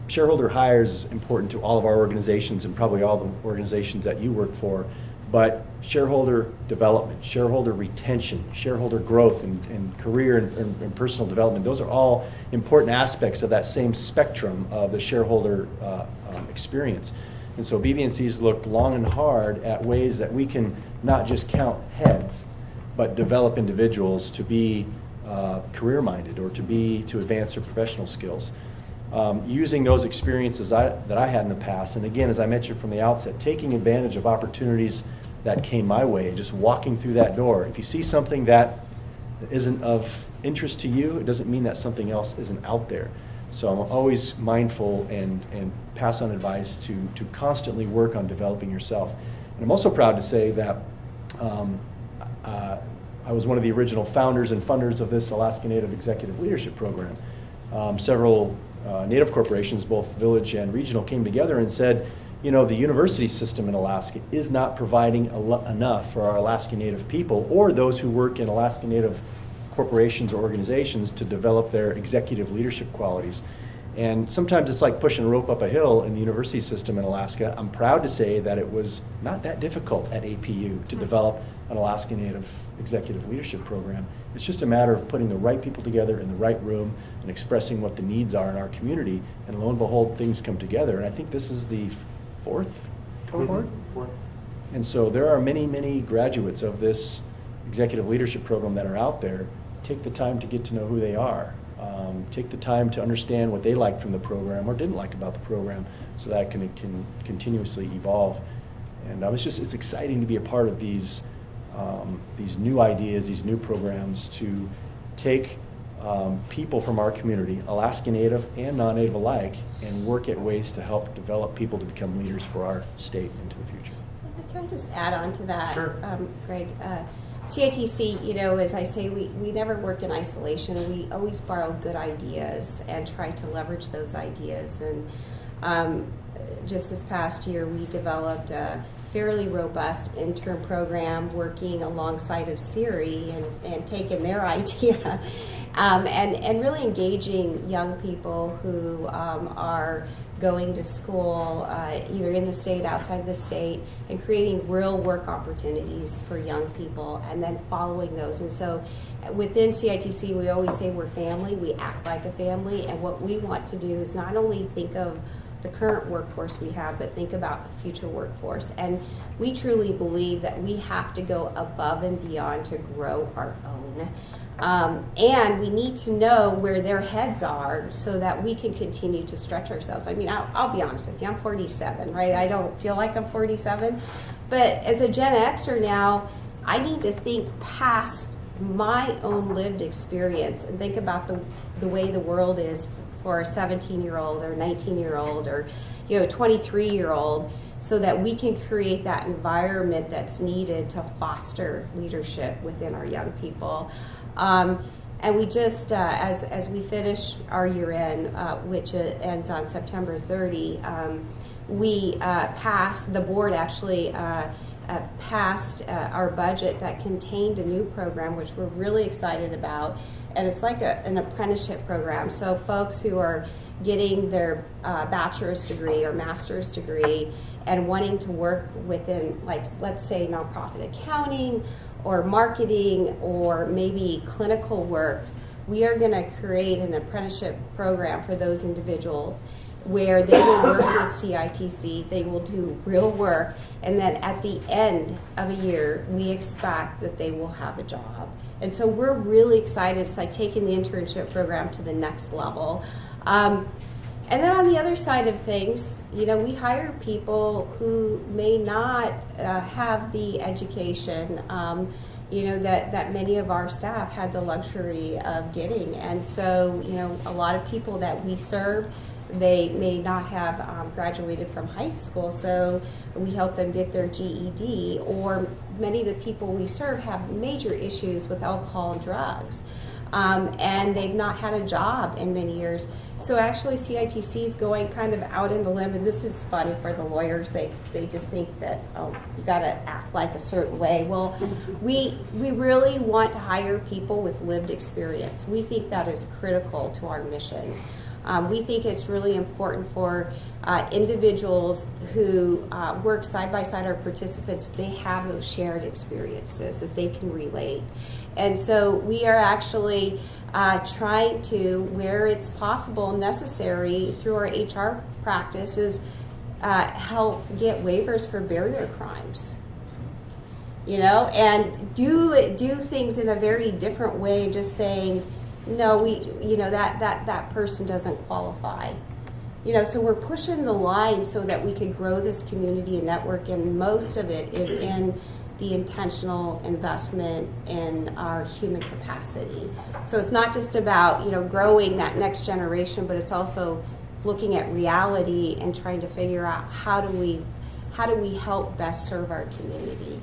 [SPEAKER 4] shareholder hire is important to all of our organizations and probably all the organizations that you work for, but shareholder development, shareholder retention, shareholder growth and career and personal development, those are all important aspects of that same spectrum of the shareholder experience. And so BB&C's looked long and hard at ways that we can not just count heads, but develop individuals to be career-minded or to advance their professional skills. Using those experiences that I had in the past, and again, as I mentioned from the outset, taking advantage of opportunities that came my way, just walking through that door. If you see something that isn't of interest to you, it doesn't mean that something else isn't out there. So I'm always mindful and pass on advice to constantly work on developing yourself. And I'm also proud to say that I was one of the original founders and funders of this Alaska Native Executive Leadership Program. Several Native corporations, both village and regional, came together and said, the university system in Alaska is not providing enough for our Alaska Native people or those who work in Alaska Native corporations or organizations to develop their executive leadership qualities. And sometimes it's like pushing a rope up a hill in the university system in Alaska. I'm proud to say that it was not that difficult at APU to develop an Alaska Native executive leadership program. It's just a matter of putting the right people together in the right room and expressing what the needs are in our community, and lo and behold, things come together. And I think this is the fourth cohort. And so there are many, many graduates of this executive leadership program that are out there. Take the time to get to know who they are. Take the time to understand what they liked from the program or didn't like about the program, so that it can continuously evolve. And it's exciting to be a part of these new ideas, these new programs to take people from our community, Alaska Native and non-Native alike, and work at ways to help develop people to become leaders for our state into the future.
[SPEAKER 3] Can I just add on to that,
[SPEAKER 1] Sure.
[SPEAKER 3] Greg? CITC, as I say, we never work in isolation. We always borrow good ideas and try to leverage those ideas. And just this past year, we developed a fairly robust intern program working alongside of Siri and taking their idea and really engaging young people who are going to school, either in the state, outside the state, and creating real work opportunities for young people, and then following those. And so within CITC, we always say we're family, we act like a family, and what we want to do is not only think of the current workforce we have, but think about the future workforce. And we truly believe that we have to go above and beyond to grow our own. And we need to know where their heads are so that we can continue to stretch ourselves. I mean, I'll be honest with you, I'm 47, right? I don't feel like I'm 47. But as a Gen Xer now, I need to think past my own lived experience and think about the way the world is for a 17-year-old or 19-year-old or 23-year-old, so that we can create that environment that's needed to foster leadership within our young people. And we just, as we finish our year end, which ends on September 30, we passed, the board actually passed our budget that contained a new program, which we're really excited about. And it's like an apprenticeship program. So folks who are getting their bachelor's degree or master's degree and wanting to work within, like, let's say nonprofit accounting or marketing or maybe clinical work, we are going to create an apprenticeship program for those individuals where they will work with CITC, they will do real work, and then at the end of a year, we expect that they will have a job. And so we're really excited. It's like taking the internship program to the next level. And then on the other side of things, we hire people who may not have the education, that many of our staff had the luxury of getting. And so, a lot of people that we serve, they may not have graduated from high school, so we help them get their GED, or many of the people we serve have major issues with alcohol and drugs, and they've not had a job in many years. So actually CITC is going kind of out in the limb, and this is funny for the lawyers, they just think that, you gotta act like a certain way. Well, we really want to hire people with lived experience. We think that is critical to our mission. We think it's really important for individuals who work side by side, our participants, they have those shared experiences that they can relate. And so we are actually trying to, where it's possible, necessary, through our HR practices, help get waivers for barrier crimes. And do things in a very different way, just saying, no, that person doesn't qualify. So we're pushing the line so that we can grow this community and network, and most of it is in the intentional investment in our human capacity. So it's not just about, growing that next generation, but it's also looking at reality and trying to figure out how do we help best serve our community.